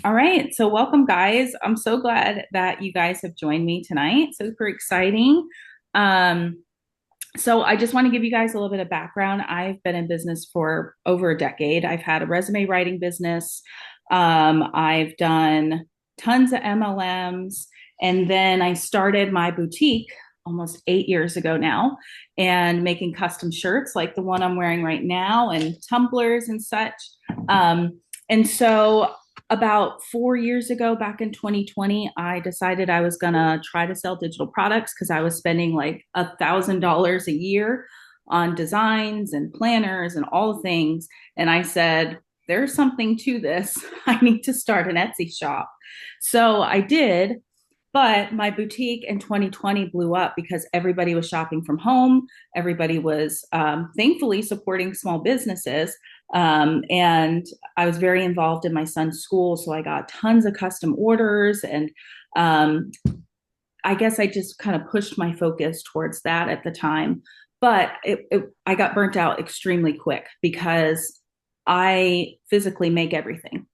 All right, so welcome, guys. I'm so glad that you guys have joined me tonight. Super exciting. Um, so, I just want to give you guys a little bit of background. I've been in business for over a decade. I've had a resume writing business. I've done tons of MLMs, and then I started my boutique almost 8 years ago now, and making custom shirts like the one I'm wearing right now, and tumblers and such. And so about 4 years ago, back in 2020, I decided I was going to try to sell digital products because I was spending like $1,000 a year on designs and planners and all the things. And I said, there's something to this. I need to start an Etsy shop. So I did. But my boutique in 2020 blew up because everybody was shopping from home. Everybody was thankfully supporting small businesses. And I was very involved in my son's school. So I got tons of custom orders. And um, I guess I just kind of pushed my focus towards that at the time. But I got burnt out extremely quick because I physically make everything,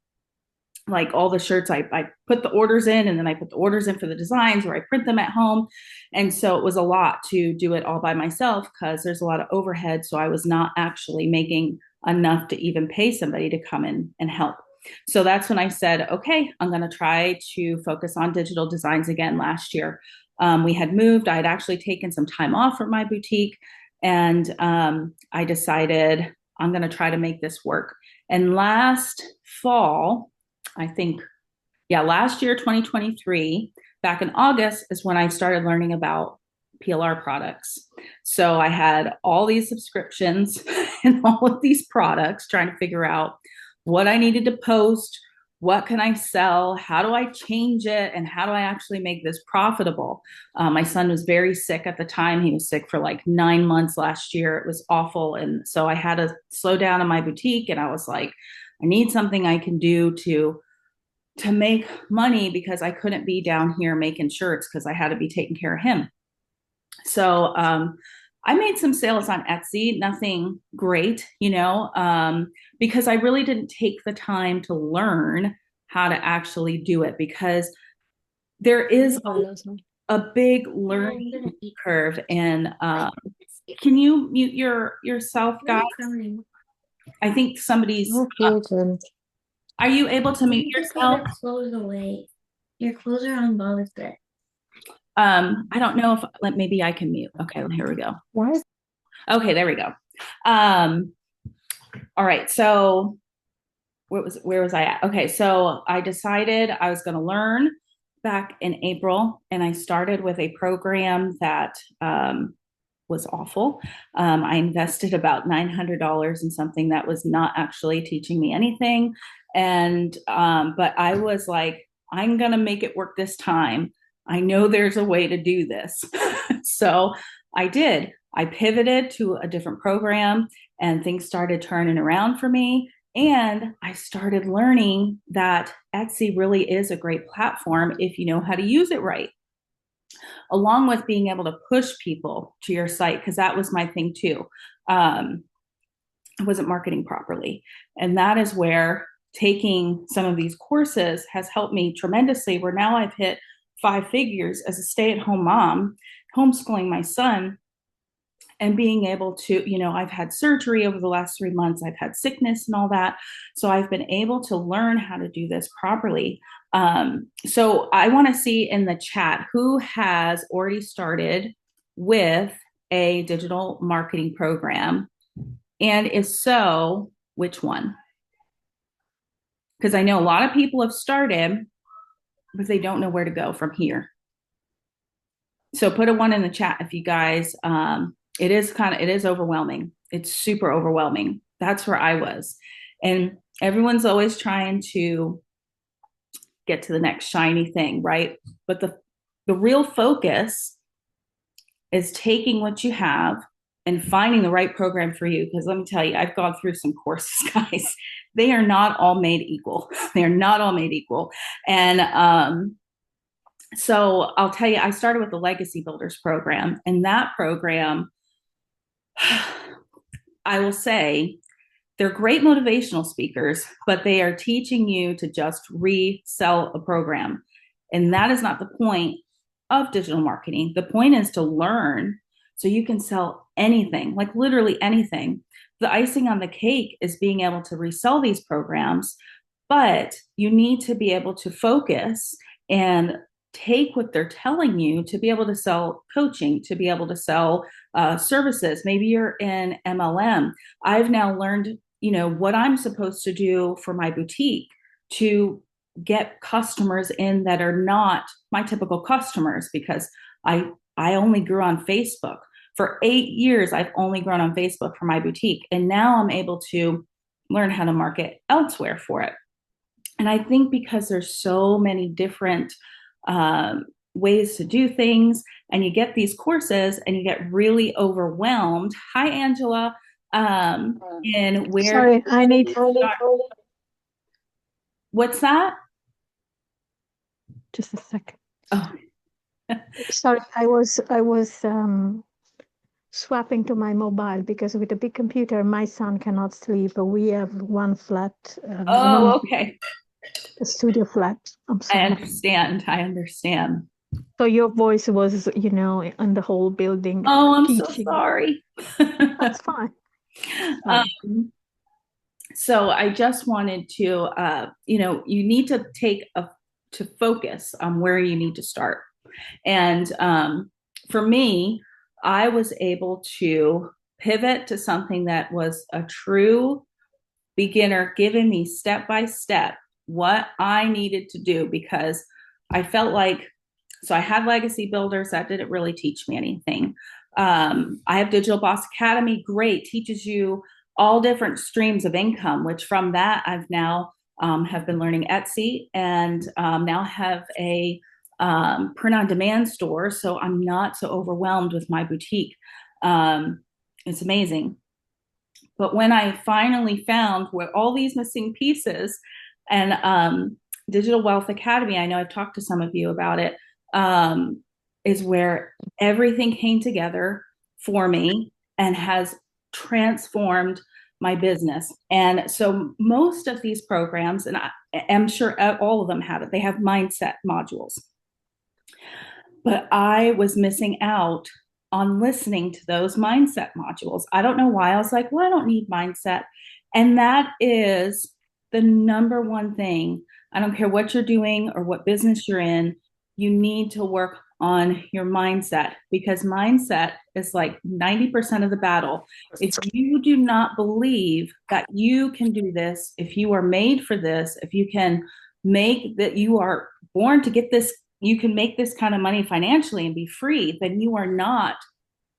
like all the shirts. I put the orders in, and then I put the orders in for the designs, or I print them at home. And so it was a lot to do it all by myself because there's a lot of overhead. So I was not actually making enough to even pay somebody to come in and help. So that's when I said, okay, I'm going to try to focus on digital designs again last year. We had moved. I had actually taken some time off from my boutique, and I decided I'm going to try to make this work. And last fall, I think, yeah, last year, 2023, back in August, is when I started learning about PLR products. So I had all these subscriptions and all of these products, trying to figure out what I needed to post, what can I sell, how do I change it, and how do I actually make this profitable. My son was very sick at the time. He was sick for like 9 months last year. It was awful. And so I had to slow down in my boutique, and I was like, I need something I can do to make money, because I couldn't be down here making shirts because I had to be taking care of him. So I made some sales on Etsy, nothing great, because I really didn't take the time to learn how to actually do it, because there is a big learning curve. And can you mute yourself, guys? I think somebody's. Okay, then. Are you able to mute yourself? Your clothes away. Your clothes are on Bob's bed. I don't know if, like, maybe I can mute. Okay, here we go. Why? Okay, there we go. Um, all right. So where was I at? Okay, so I decided I was going to learn back in April, and I started with a program that was awful. I invested about $900 in something that was not actually teaching me anything. And but I was like, I'm gonna make it work this time. I know there's a way to do this. So I did. I pivoted to a different program, and things started turning around for me. And I started learning that Etsy really is a great platform if you know how to use it right, along with being able to push people to your site, because that was my thing too. I wasn't marketing properly. And that is where taking some of these courses has helped me tremendously, where now I've hit 5 figures as a stay-at-home mom, homeschooling my son, and being able to, I've had surgery over the last 3 months. I've had sickness and all that. So I've been able to learn how to do this properly. So I want to see in the chat who has already started with a digital marketing program. And if so, which one? Because I know a lot of people have started, but they don't know where to go from here. So put a one in the chat if you guys, it is overwhelming. It's super overwhelming. That's where I was. And everyone's always trying to get to the next shiny thing, right? But the real focus is taking what you have and finding the right program for you. Because let me tell you, I've gone through some courses, guys. They are not all made equal. They're not all made equal. And so I'll tell you, I started with the Legacy Builders program, and that program, I will say, they're great motivational speakers, but they are teaching you to just resell a program. And that is not the point of digital marketing. The point is to learn so you can sell anything, like literally anything. The icing on the cake is being able to resell these programs, but you need to be able to focus and take what they're telling you to be able to sell coaching, to be able to sell services. Maybe you're in MLM. I've now learned, what I'm supposed to do for my boutique to get customers in that are not my typical customers, because I only grew on Facebook. For 8 years, I've only grown on Facebook for my boutique. And now I'm able to learn how to market elsewhere for it. And I think because there's so many different ways to do things, and you get these courses and you get really overwhelmed. Hi, Angela. In where Sorry, I need. What's that? Just a second. Oh. Sorry, I was swapping to my mobile because with a big computer, my son cannot sleep. We have one flat. Okay. A studio flat. I'm sorry. I understand. So your voice was, in the whole building. Oh, I'm teaching. so sorry. That's fine. So I just wanted to, you need to to focus on where you need to start. And for me, I was able to pivot to something that was a true beginner, giving me step by step what I needed to do, because I felt like, so I had Legacy Builders that didn't really teach me anything. I have Digital Boss Academy, great, teaches you all different streams of income, which from that I've now have been learning Etsy, and now have a print on demand store. So I'm not so overwhelmed with my boutique. It's amazing. But when I finally found where all these missing pieces, and Digital Wealth Academy, I know I've talked to some of you about it, is where everything came together for me and has transformed my business. And so most of these programs, and I'm sure all of them have it, they have mindset modules. But I was missing out on listening to those mindset modules. I don't know why. I was like, well, I don't need mindset. And that is the number one thing. I don't care what you're doing or what business you're in, you need to work on your mindset, because mindset is like 90% of the battle. If you do not believe that you can do this, if you are made for this, if you can make that, you are born to get this, you can make this kind of money financially and be free, then you are not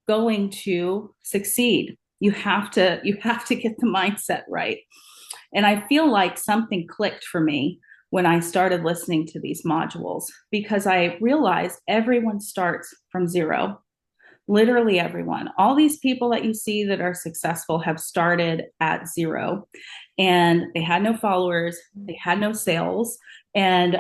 going to succeed. You have to get the mindset right. And I feel like something clicked for me when I started listening to these modules, because I realized everyone starts from zero. Literally everyone. All these people that you see that are successful have started at zero, and they had no followers, they had no sales. And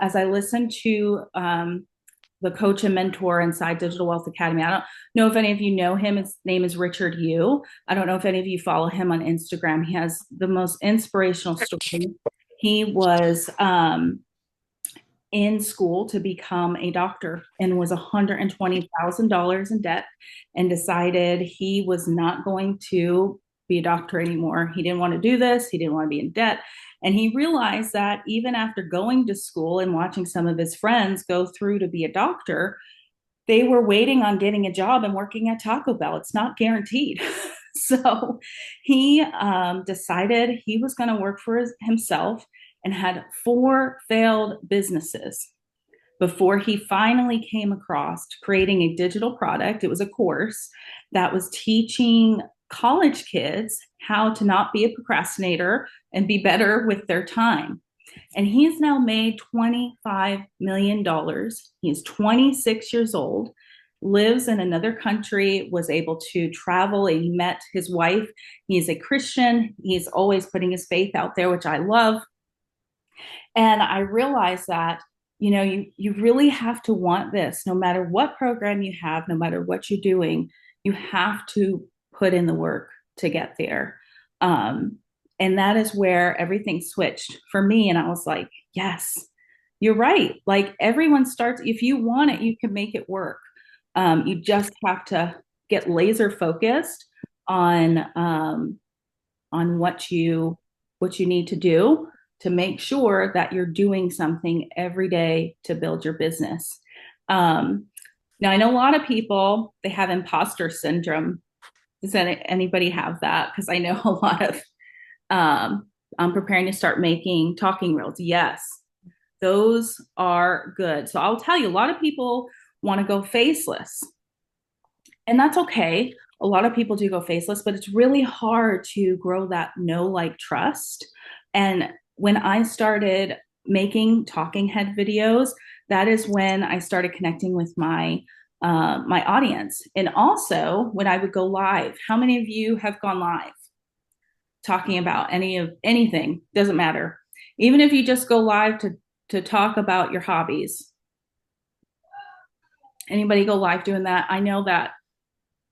as I listened to the coach and mentor inside Digital Wealth Academy, I don't know if any of you know him. His name is Richard Yu. I don't know if any of you follow him on Instagram. He has the most inspirational story. He was in school to become a doctor and was $120,000 in debt, and decided he was not going to be a doctor anymore. He didn't want to do this. He didn't want to be in debt. And he realized that even after going to school and watching some of his friends go through to be a doctor, they were waiting on getting a job and working at Taco Bell. It's not guaranteed. So he decided he was going to work for himself, and had 4 failed businesses before he finally came across creating a digital product. It was a course that was teaching college kids how to not be a procrastinator and be better with their time. And he's now made $25 million. He's 26 years old, lives in another country, was able to travel. He met his wife. He's a Christian. He's always putting his faith out there, which I love. And I realized that, you really have to want this. No matter what program you have, no matter what you're doing, you have to put in the work to get there. And that is where everything switched for me. And I was like, yes, you're right. Like everyone starts, if you want it, you can make it work. You just have to get laser focused on what you need to do to make sure that you're doing something every day to build your business. Now I know a lot of people, they have imposter syndrome. Does anybody have that? Because I know a lot of I'm preparing to start making talking reels. Yes, those are good. So I'll tell you, a lot of people want to go faceless, and that's okay. A lot of people do go faceless, but it's really hard to grow that know, like, trust. And when I started making talking head videos, that is when I started connecting with my audience. And also when I would go live, how many of you have gone live talking about anything? Doesn't matter. Even if you just go live to talk about your hobbies. Anybody go live doing that? I know that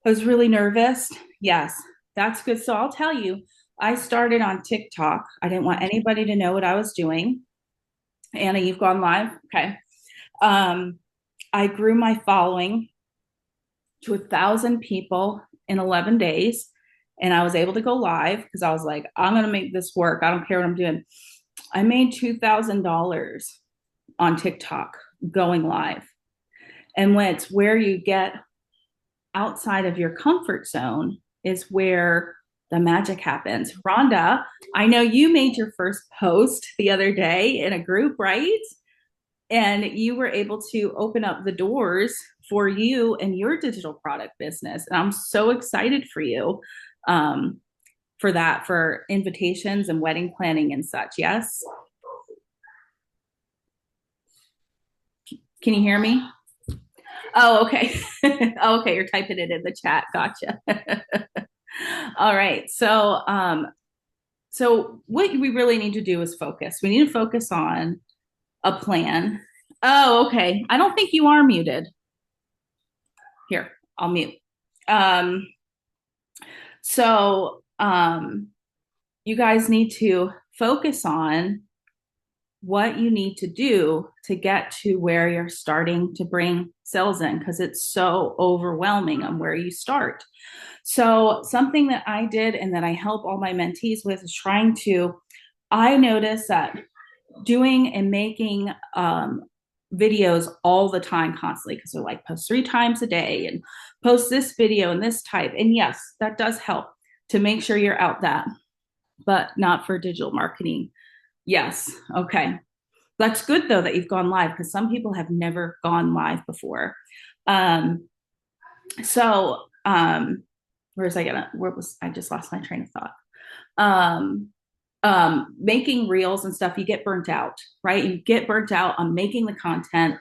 I was really nervous. Yes, that's good. So I'll tell you, I started on TikTok. I didn't want anybody to know what I was doing. Anna, you've gone live? Okay. I grew my following to 1,000 people in 11 days. And I was able to go live because I was like, I'm going to make this work. I don't care what I'm doing. I made $2,000 on TikTok going live. And when it's where you get outside of your comfort zone is where the magic happens. Rhonda, I know you made your first post the other day in a group, right? And you were able to open up the doors for you and your digital product business. And I'm so excited for you for that, for invitations and wedding planning and such. Yes? Can you hear me? Oh, okay. Oh, okay, you're typing it in the chat. Gotcha. All right. So what we really need to do is focus. We need to focus on a plan. Oh, okay. I don't think you are muted. Here, I'll mute. Um, so you guys need to focus on what you need to do to get to where you're starting to bring sales in, because it's so overwhelming on where you start. So something that I did and that I help all my mentees with is I notice that doing and making videos all the time constantly, because they're like, post 3 times a day and post this video and this type. And yes, that does help to make sure you're out that, but not for digital marketing. Yes. Okay. That's good though that you've gone live, because some people have never gone live before. So I just lost my train of thought. Making reels and stuff, you get burnt out, right? You get burnt out on making the content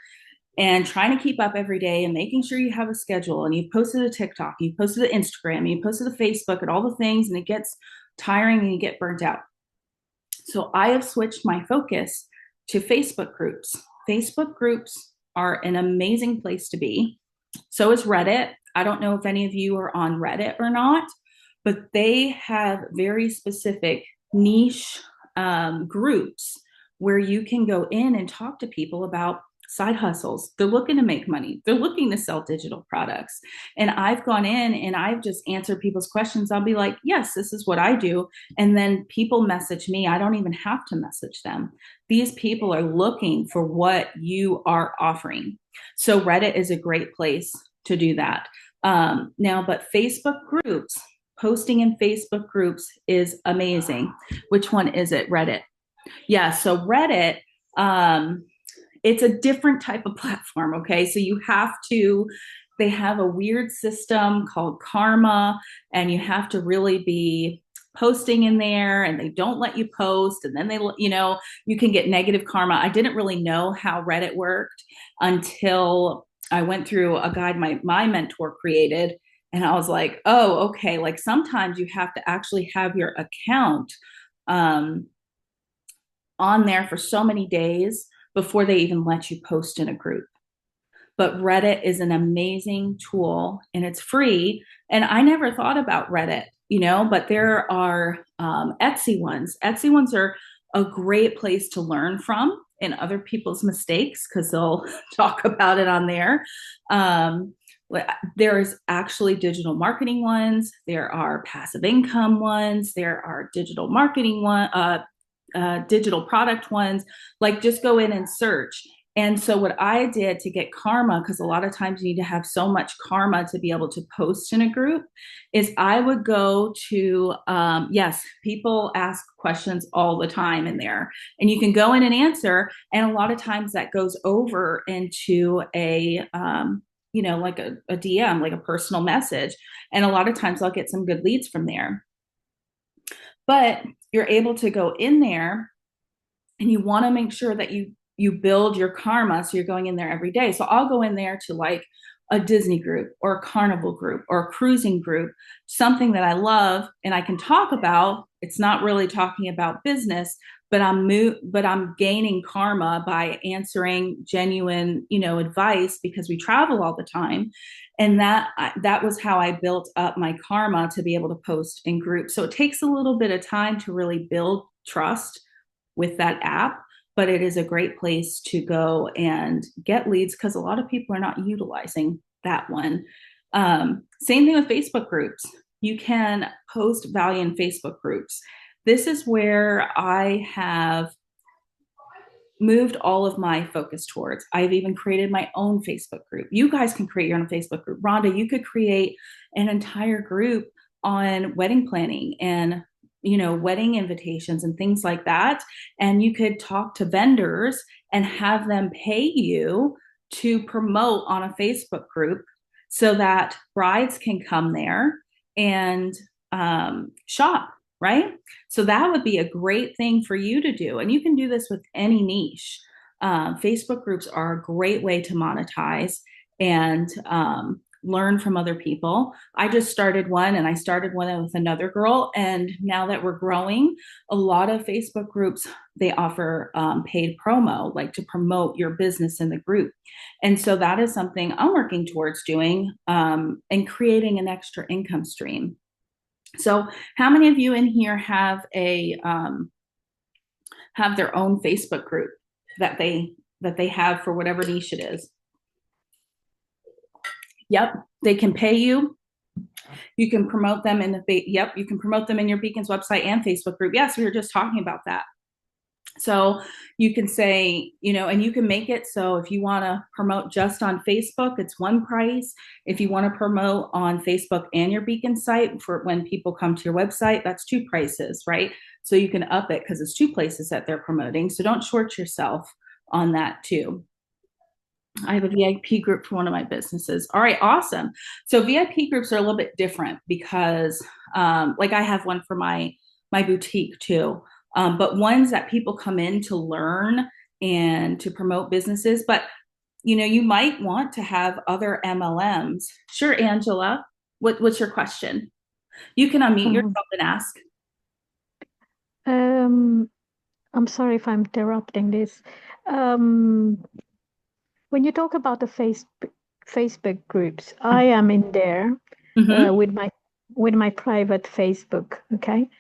and trying to keep up every day and making sure you have a schedule, and you've posted a TikTok, you posted an Instagram, you posted a Facebook and all the things, and it gets tiring and you get burnt out. So I have switched my focus to Facebook groups. Facebook groups are an amazing place to be. So is Reddit. I don't know if any of you are on Reddit or not, but they have very specific niche groups where you can go in and talk to people about side hustles. They're looking to make money. They're looking to sell digital products. And I've gone in and I've just answered people's questions. I'll be like, yes, this is what I do. And then people message me. I don't even have to message them. These people are looking for what you are offering. So Reddit is a great place to do that. But Facebook groups, posting in Facebook groups is amazing. Which one is it? Reddit. Yeah. So Reddit, it's a different type of platform. Okay. So they have a weird system called karma, and you have to really be posting in there, and they don't let you post. And then you can get negative karma. I didn't really know how Reddit worked until I went through a guide my mentor created. And I was like, oh, okay. Like sometimes you have to actually have your account on there for so many days before they even let you post in a group. But Reddit is an amazing tool and it's free. And I never thought about Reddit but there are Etsy ones. Etsy ones are a great place to learn from and other people's mistakes because they'll talk about it on there. Um, there's actually digital marketing ones. There are passive income ones. There are digital marketing digital product ones. Like just go in and search. And so what I did to get karma, because a lot of times you need to have so much karma to be able to post in a group, is I would go to, yes, people ask questions all the time in there, and you can go in and answer. And a lot of times that goes over into like a DM, like a personal message. And a lot of times I'll get some good leads from there. But you're able to go in there and you want to make sure that you build your karma, so you're going in there every day. So I'll go in there to like a Disney group or a carnival group or a cruising group, something that I love and I can talk about. It's not really talking about business, but I'm gaining karma by answering genuine, advice, because we travel all the time. And that was how I built up my karma to be able to post in groups. So it takes a little bit of time to really build trust with that app, but it is a great place to go and get leads because a lot of people are not utilizing that one. Same thing with Facebook groups. You can post value in Facebook groups. This is where I have moved all of my focus towards. I've even created my own Facebook group. You guys can create your own Facebook group. Rhonda, you could create an entire group on wedding planning and wedding invitations and things like that. And you could talk to vendors and have them pay you to promote on a Facebook group so that brides can come there and shop, right? So that would be a great thing for you to do. And you can do this with any niche. Facebook groups are a great way to monetize and learn from other people. I just started one, and I started one with another girl. And now that we're growing, a lot of Facebook groups, they offer paid promo, like to promote your business in the group. And so that is something I'm working towards doing, and creating an extra income stream. So how many of you in here have have their own Facebook group that they have for whatever niche it is? Yep, they can pay you. You can promote them you can promote them in your Beacons website and Facebook group. Yes, we were just talking about that. So you can say, and you can make it so if you want to promote just on Facebook, it's one price. If you want to promote on Facebook and your Beacon site for when people come to your website, that's two prices, right? So you can up it because it's two places that they're promoting. So don't short yourself on that too. I have a VIP group for one of my businesses. All right, awesome. So VIP groups are a little bit different because like I have one for my boutique too. But ones that people come in to learn and to promote businesses. But you might want to have other MLMs. Sure, Angela. What's your question? You can unmute yourself and ask. I'm sorry if I'm interrupting this. When you talk about the Facebook groups, I am in there with my private Facebook. Okay.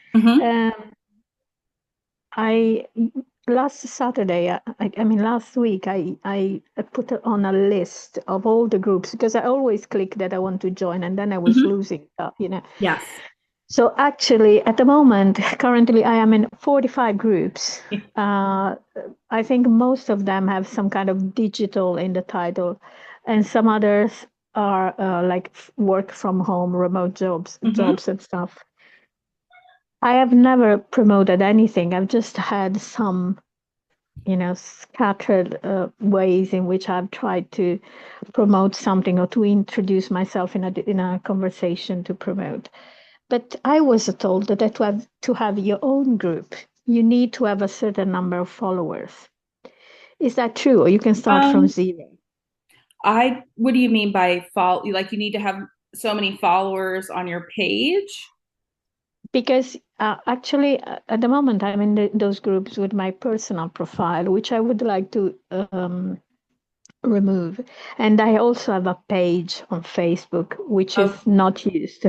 I last Saturday, I mean last week, I put on a list of all the groups because I always click that I want to join, and then I was losing stuff, Yes. So actually, at the moment, currently, I am in 45 groups. I think most of them have some kind of digital in the title, and some others are like work from home, remote jobs and stuff. I have never promoted anything. I've just had some, scattered ways in which I've tried to promote something or to introduce myself in a conversation to promote. But I was told that to have your own group, you need to have a certain number of followers. Is that true? Or you can start from zero? What do you mean by follow? Like you need to have so many followers on your page? Because actually, at the moment, I'm in those groups with my personal profile, which I would like to remove. And I also have a page on Facebook, which is not used.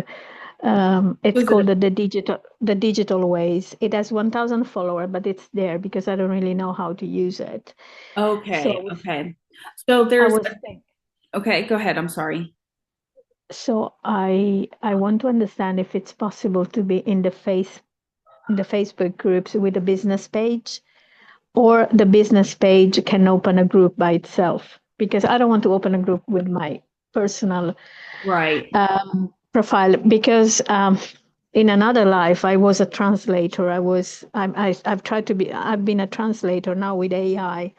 It's Was it called the digital ways. It has 1,000 followers, but it's there because I don't really know how to use it. So okay, okay. So I there's was thinking. okay, go ahead. I'm sorry. So I want to understand if it's possible to be in the Facebook groups with a business page, or the business page can open a group by itself, because I don't want to open a group with my personal Right. profile, because in another life I was a translator. I've tried to be. I've been a translator. Now with AI,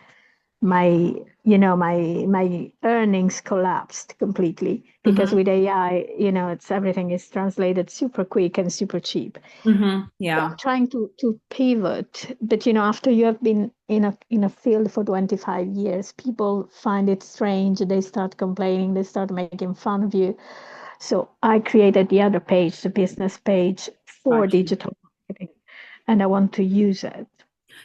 my my earnings collapsed completely, because Mm-hmm. with AI, it's everything is translated super quick and super cheap. Mm-hmm. So Yeah. I'm trying to pivot, but after you have been in a field for 25 years, people find it strange. They start complaining. They start making fun of you. So I created the other page, the business page for Gotcha. digital marketing, and I want to use it.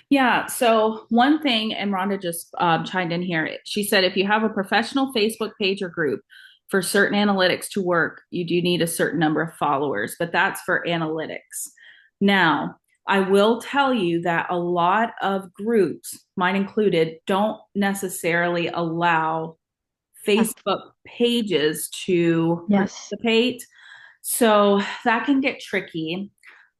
Yeah. So one thing, and Rhonda just chimed in here. She said if you have a professional Facebook page or group for certain analytics to work, you do need a certain number of followers, but that's for analytics. Now, I will tell you that a lot of groups, mine included, don't necessarily allow Uh, Facebook pages to yes. participate. So that can get tricky.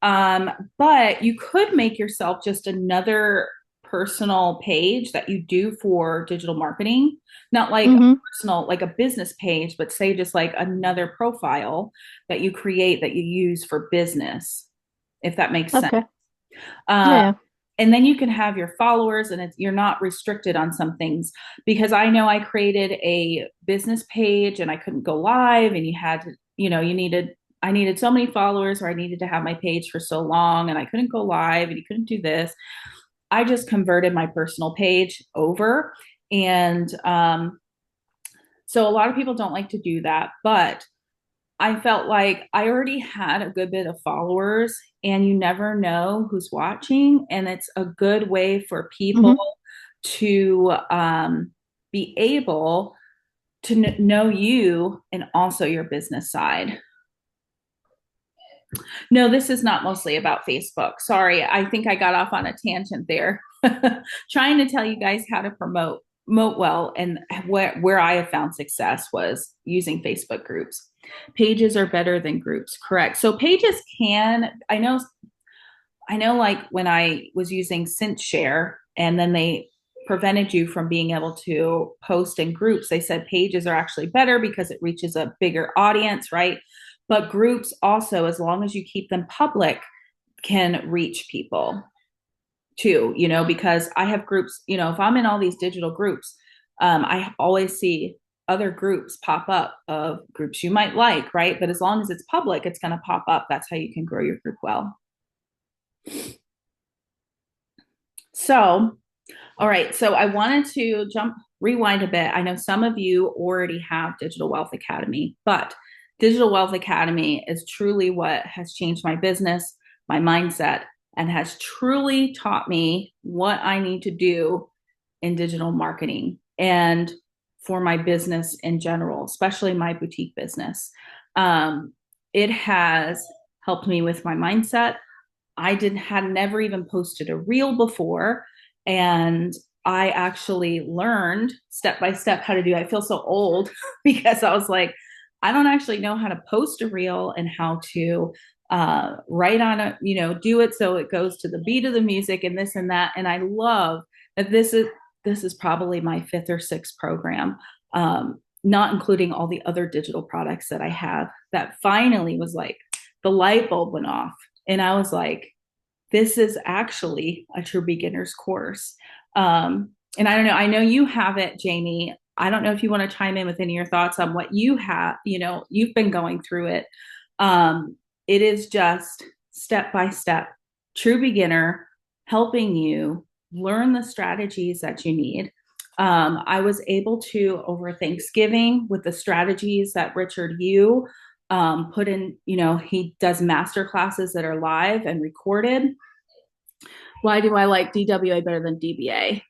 Um, but you could make yourself just another personal page that you do for digital marketing, not like a Mm-hmm. personal, like a business page, but say just like another profile that you create that you use for business, if that makes sense. Okay. Yeah. Uh, Yeah. and then you can have your followers, and you're not restricted on some things, because I know I created a business page and I couldn't go live, and you had to, you needed, I needed so many followers, or I needed to have my page for so long and I couldn't go live and you couldn't do this. I just converted my personal page over. And so a lot of people don't like to do that, but I felt like I already had a good bit of followers, and you never know who's watching. And it's a good way for people Mm-hmm. to be able to know you and also your business side. No, this is not mostly about Facebook. Sorry, I think I got off on a tangent there. Trying to tell you guys how to promote well, and where I have found success was using Facebook groups. Pages are better than groups, correct? So pages can, I know like when I was using Share, and then they prevented you from being able to post in groups. They said pages are actually better because it reaches a bigger audience, right? But groups also, as long as you keep them public, can reach people too, because I have groups, if I'm in all these digital groups, I always see other groups pop up of groups you might like, right? But as long as it's public, it's going to pop up. That's how you can grow your group well. So, all right. So I wanted to rewind a bit. I know some of you already have Digital Wealth Academy, but Digital Wealth Academy is truly what has changed my business, my mindset, and has truly taught me what I need to do in digital marketing and for my business in general, especially my boutique business. It has helped me with my mindset. Had never even posted a reel before, and I actually learned step by step how to do it. I feel so old because I was like, I don't actually know how to post a reel and how to write on it, do it so it goes to the beat of the music and this and that. And I love that this is probably my fifth or sixth program, not including all the other digital products that I have, that finally was like the light bulb went off. And I was like, this is actually a true beginner's course. And I don't know, I know you have it, Jamie. I don't know if you want to chime in with any of your thoughts on what you have, you've been going through it. It is just step by step, true beginner, helping you learn the strategies that you need. I was able to, over Thanksgiving, with the strategies that Richard Yu put in, he does master classes that are live and recorded. Why do I like DWA better than DBA?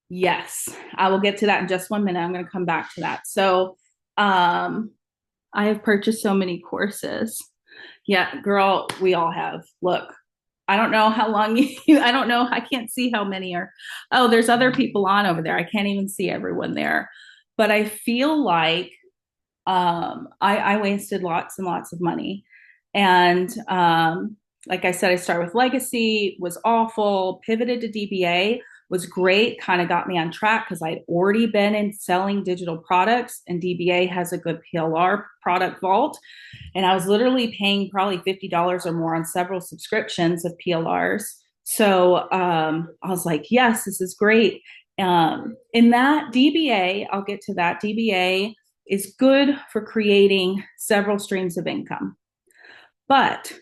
Yes, I will get to that in just 1 minute. I'm going to come back to that. So, I have purchased so many courses. Yeah, girl, we all have. Look, I don't know how long you, I don't know. I can't see how many are. Oh, there's other people on over there. I can't even see everyone there. But I feel like I wasted lots and lots of money. And like I said, I started with Legacy, was awful, pivoted to DBA, was great, kind of got me on track because I'd already been in selling digital products, and DBA has a good PLR product vault. And I was literally paying probably $50 or more on several subscriptions of PLRs. So I was like, yes, this is great. In that DBA, I'll get to that. DBA is good for creating several streams of income. But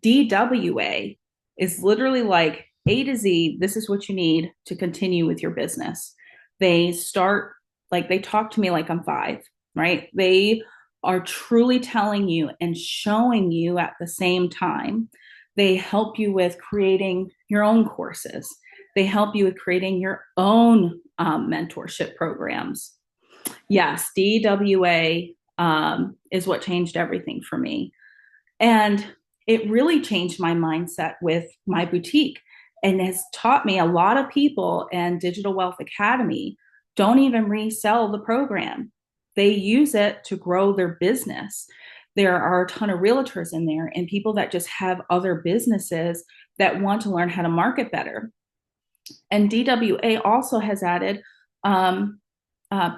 DWA is literally like A to Z. This is what you need to continue with your business. They start like they talk to me like I'm five, right? They are truly telling you and showing you at the same time. They help you with creating your own courses. They help you with creating your own mentorship programs. Yes, DWA is what changed everything for me. And it really changed my mindset with my boutique and has taught me a lot of people and Digital Wealth Academy don't even resell the program. They use it to grow their business. There are a ton of realtors in there and people that just have other businesses that want to learn how to market better. And DWA also has added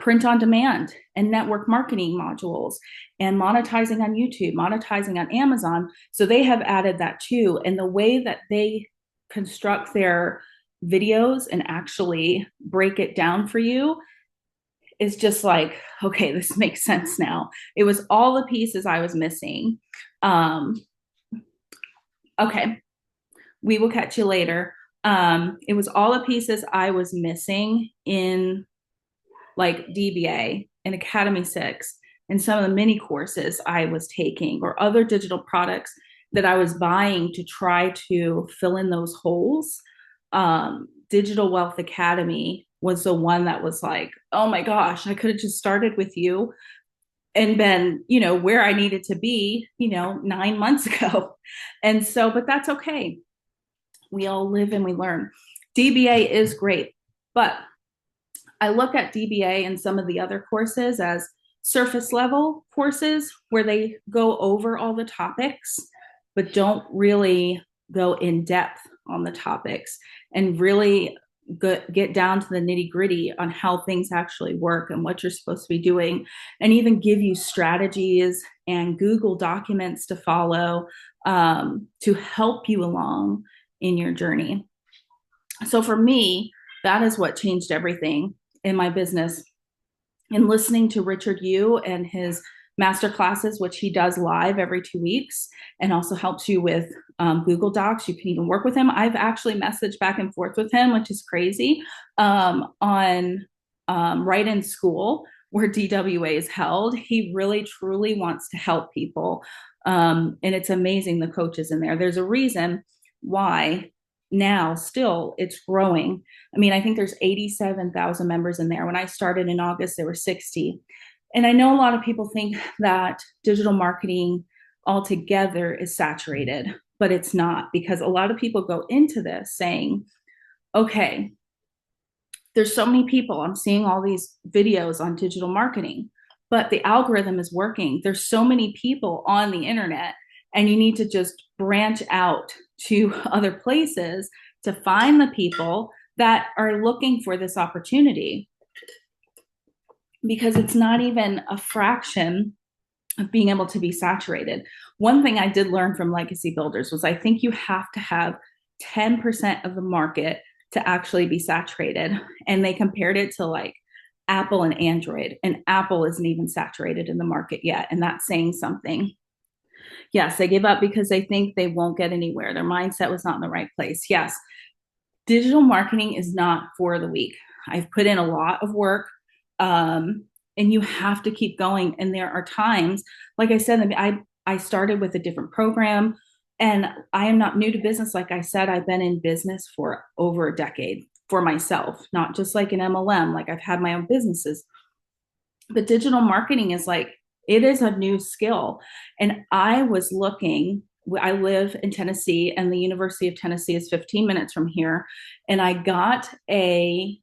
print on demand and network marketing modules and monetizing on YouTube, monetizing on Amazon. So they have added that too. And the way that they construct their videos and actually break it down for you is just like, okay, this makes sense now. It was all the pieces I was missing. Okay, we will catch you later. It was all the pieces I was missing in like DBA and Academy 6 and some of the mini courses I was taking or other digital products that I was buying to try to fill in those holes. Digital Wealth Academy was the one that was like, oh my gosh, I could have just started with you and been, where I needed to be, 9 months ago. And so, but that's okay. We all live and we learn. DBA is great, but I look at DBA and some of the other courses as surface level courses where they go over all the topics, but don't really go in depth on the topics and really get down to the nitty gritty on how things actually work and what you're supposed to be doing, and even give you strategies and Google documents to follow to help you along in your journey. So for me, that is what changed everything in my business. And listening to Richard Yu and his master classes, which he does live every 2 weeks and also helps you with Google Docs. You can even work with him. I've actually messaged back and forth with him, which is crazy, on Right in School, where DWA is held. He really, truly wants to help people. And it's amazing the coaches in there. There's a reason why now still it's growing. I mean, I think there's 87,000 members in there. When I started in August, there were 60. And I know a lot of people think that digital marketing altogether is saturated, but it's not, because a lot of people go into this saying, okay, there's so many people, I'm seeing all these videos on digital marketing, but the algorithm is working. There's so many people on the internet, and you need to just branch out to other places to find the people that are looking for this opportunity, because it's not even a fraction of being able to be saturated. One thing I did learn from Legacy Builders was I think you have to have 10% of the market to actually be saturated. And they compared it to like Apple and Android, and Apple isn't even saturated in the market yet. And that's saying something. Yes, they give up because they think they won't get anywhere. Their mindset was not in the right place. Yes, digital marketing is not for the weak. I've put in a lot of work, and you have to keep going. And there are times, like I said, I started with a different program, and I am not new to business. Like I said, I've been in business for over a decade for myself, not just like an MLM. Like I've had my own businesses. But digital marketing is like, It is a new skill. And I was looking, I live in Tennessee, and the University of Tennessee is 15 minutes from here. And I got a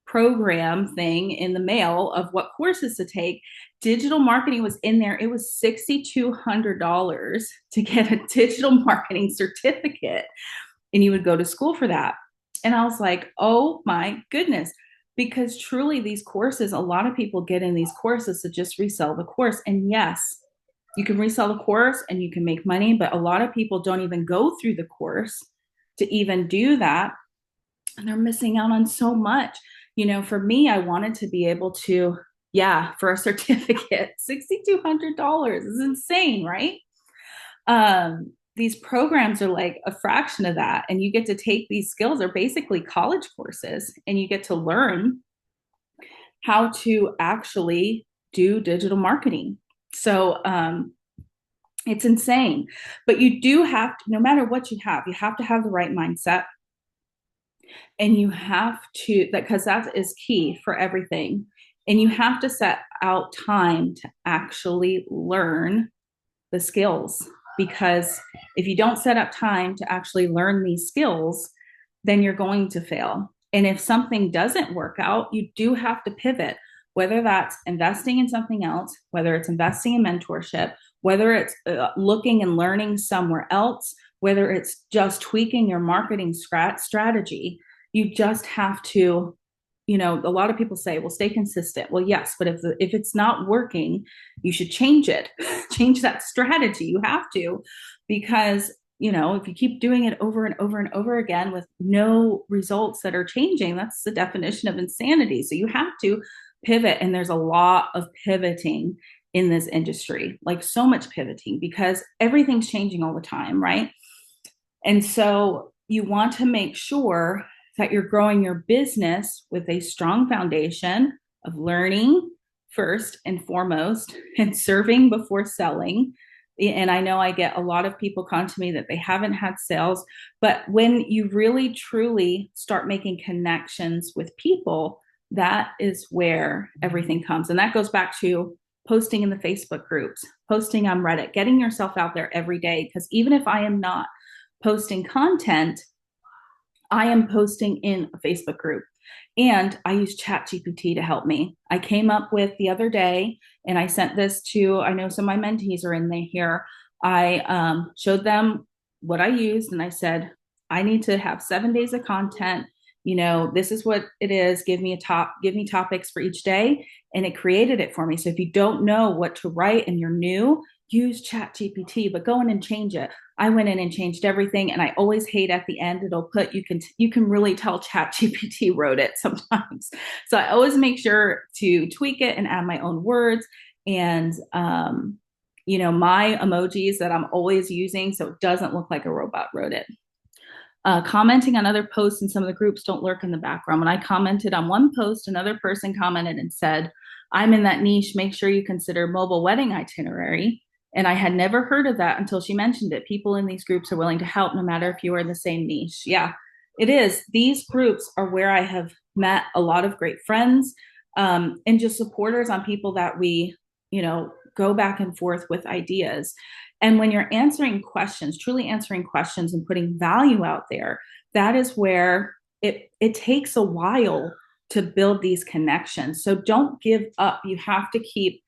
program thing in the mail of what courses to take. Digital marketing was in there. It was $6,200 to get a digital marketing certificate, and you would go to school for that. And I was like, oh my goodness. Because truly, these courses, a lot of people get in these courses to just resell the course. And yes, you can resell the course and you can make money, but a lot of people don't even go through the course to even do that. And they're missing out on so much. For me, I wanted to be able to, yeah, for a certificate, $6,200 is insane, right? These programs are like a fraction of that. And you get to take these skills, are basically college courses, and you get to learn how to actually do digital marketing. So it's insane. But you do have to, no matter what you have to have the right mindset. And you have to, because that is key for everything. And you have to set out time to actually learn the skills, because if you don't set up time to actually learn these skills, then you're going to fail. And if something doesn't work out, you do have to pivot, whether that's investing in something else, whether it's investing in mentorship, whether it's looking and learning somewhere else, whether it's just tweaking your marketing strategy. You just have to, a lot of people say, well, stay consistent. Well, yes, but if it's not working, you should change it, change that strategy. You have to, because, if you keep doing it over and over and over again with no results that are changing, that's the definition of insanity. So you have to pivot. And there's a lot of pivoting in this industry, like so much pivoting, because everything's changing all the time, right? And so you want to make sure that you're growing your business with a strong foundation of learning first and foremost, and serving before selling. And I know I get a lot of people come to me that they haven't had sales, but when you really truly start making connections with people, that is where everything comes. And that goes back to posting in the Facebook groups, posting on Reddit, getting yourself out there every day. Because even if I am not posting content, I am posting in a Facebook group, and I use ChatGPT to help me. I came up with the other day, and I sent this to, I know some of my mentees are in there here. I showed them what I used, and I said, I need to have 7 days of content. This is what it is. Give me topics for each day. And it created it for me. So if you don't know what to write and you're new, use ChatGPT, but go in and change it. I went in and changed everything, and I always hate at the end it'll put, you can really tell ChatGPT wrote it sometimes. So I always make sure to tweak it and add my own words, and my emojis that I'm always using, so it doesn't look like a robot wrote it. Commenting on other posts in some of the groups don't lurk in the background. When I commented on one post, another person commented and said, I'm in that niche, make sure you consider mobile wedding itinerary. And I had never heard of that until she mentioned it. People in these groups are willing to help no matter if you are in the same niche. Yeah, it is. These groups are where I have met a lot of great friends, and just supporters on people that we, go back and forth with ideas. And when you're answering questions, truly answering questions and putting value out there, that is where it takes a while to build these connections. So don't give up. You have to keep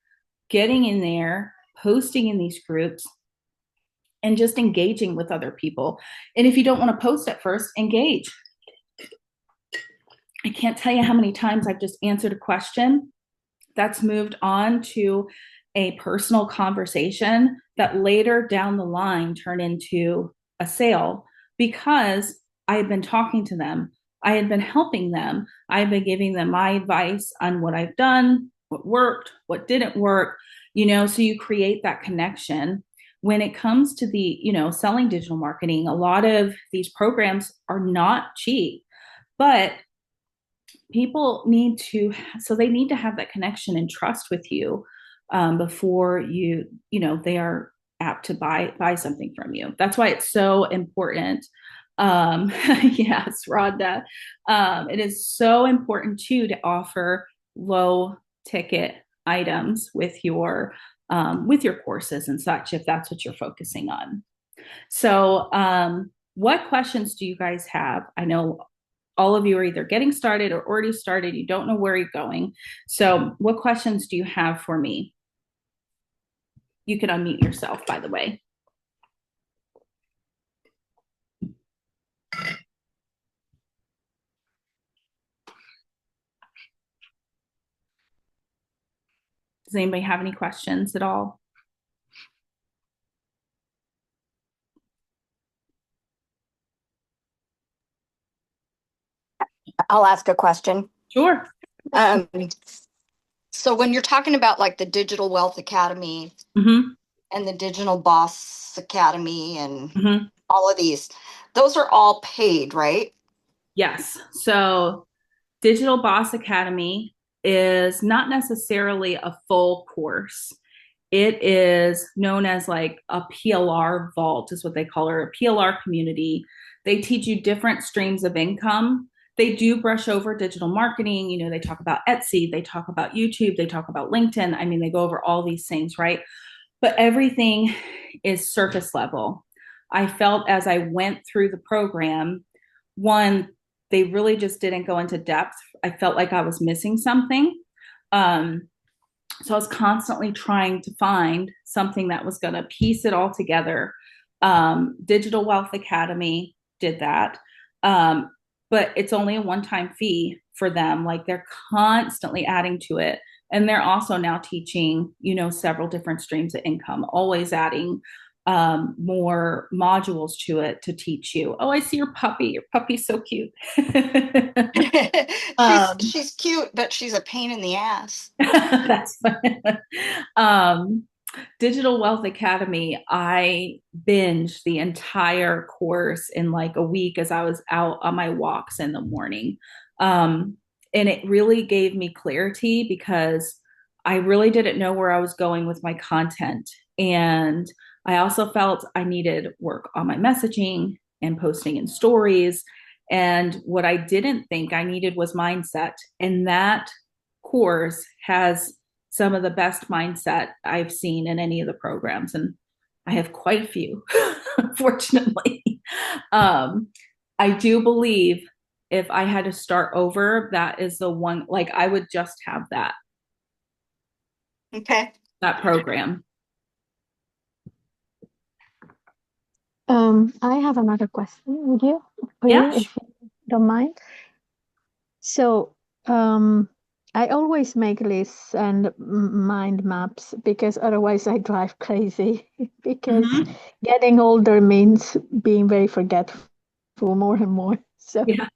getting in there, posting in these groups, and just engaging with other people. And if you don't want to post at first, engage. I can't tell you how many times I've just answered a question that's moved on to a personal conversation that later down the line turned into a sale, because I had been talking to them. I had been helping them. I had been giving them my advice on what I've done, what worked, what didn't work, so you create that connection. When it comes to the, selling digital marketing, a lot of these programs are not cheap, but people need to, so they need to have that connection and trust with you before they are apt to buy something from you. That's why it's so important. Yes, Rhonda. It is so important too to offer low ticket items with your with your courses and such, if that's what you're focusing on. So, what questions do you guys have? I know all of you are either getting started or already started. You don't know where you're going. So, what questions do you have for me? You can unmute yourself, by the way. Does anybody have any questions at all? I'll ask a question. Sure. Um, so when you're talking about like the Digital Wealth Academy Mm-hmm. and the Digital Boss Academy and Mm-hmm. all of these, those are all paid, right? Yes. So, Digital Boss Academy is not necessarily a full course. It is known as like a PLR vault, is what they call it, or a PLR community. They teach you different streams of income. They do brush over digital marketing. You know, they talk about Etsy, they talk about YouTube, they talk about LinkedIn. I mean, they go over all these things, right? But everything is surface level. I felt as I went through the program, one, they really just didn't go into depth. I felt like I was missing something. Um, so I was constantly trying to find something that was going to piece it all together. Digital Wealth Academy did that. Um, but it's only a one-time fee for them. Like they're constantly adding to it. And they're also now teaching, you know, several different streams of income, always adding more modules to it to teach you. Oh, I see your puppy. Your puppy's so cute. She's cute, but she's a pain in the ass. That's fun. um, Digital Wealth Academy, I binged the entire course in like a week as I was out on my walks in the morning. Um, and it really gave me clarity because I really didn't know where I was going with my content. And I also felt I needed work on my messaging and posting in stories. And what I didn't think I needed was mindset. And that course has some of the best mindset I've seen in any of the programs. And I have quite a few, fortunately. Um, I do believe if I had to start over, that is the one, like I would just have Okay. that program. I have another question. Would you, Yeah. if you don't mind? So, I always make lists and mind maps because otherwise I drive crazy because Mm-hmm. getting older means being very forgetful more and more. So, Yeah,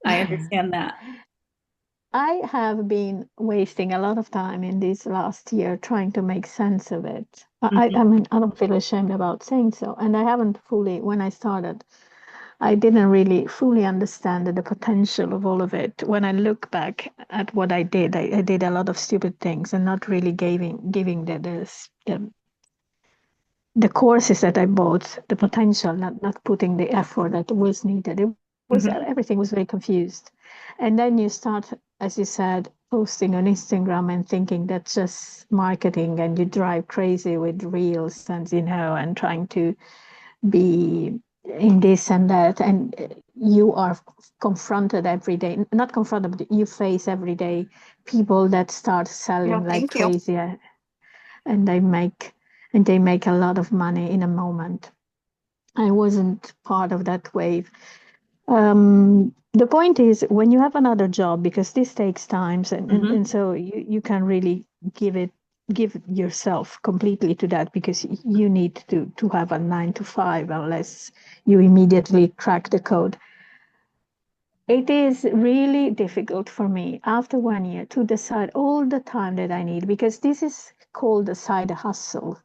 I understand that. I have been wasting a lot of time in this last year trying to make sense of it. Mm-hmm. I mean, I don't feel ashamed about saying so. And I haven't fully, when I started, I didn't really fully understand the potential of all of it. When I look back at what I did a lot of stupid things and not really giving the courses that I bought the potential, not putting the effort that was needed. It was Mm-hmm. everything was very confused. And then you start, as you said, posting on Instagram and thinking that's just marketing, and you drive crazy with reels and and trying to be in this and that, and you are confronted every day, not confronted, but you face every day people that start Yeah, selling like thank you. crazy, and they make a lot of money in a moment. I wasn't part of that wave. The point is, when you have another job, because this takes time, Mm-hmm. and so you can really give yourself completely to that, because you need to have a 9 to 5 unless you immediately crack the code. It is really difficult for me after 1 year to decide all the time that I need, because this is called a side hustle.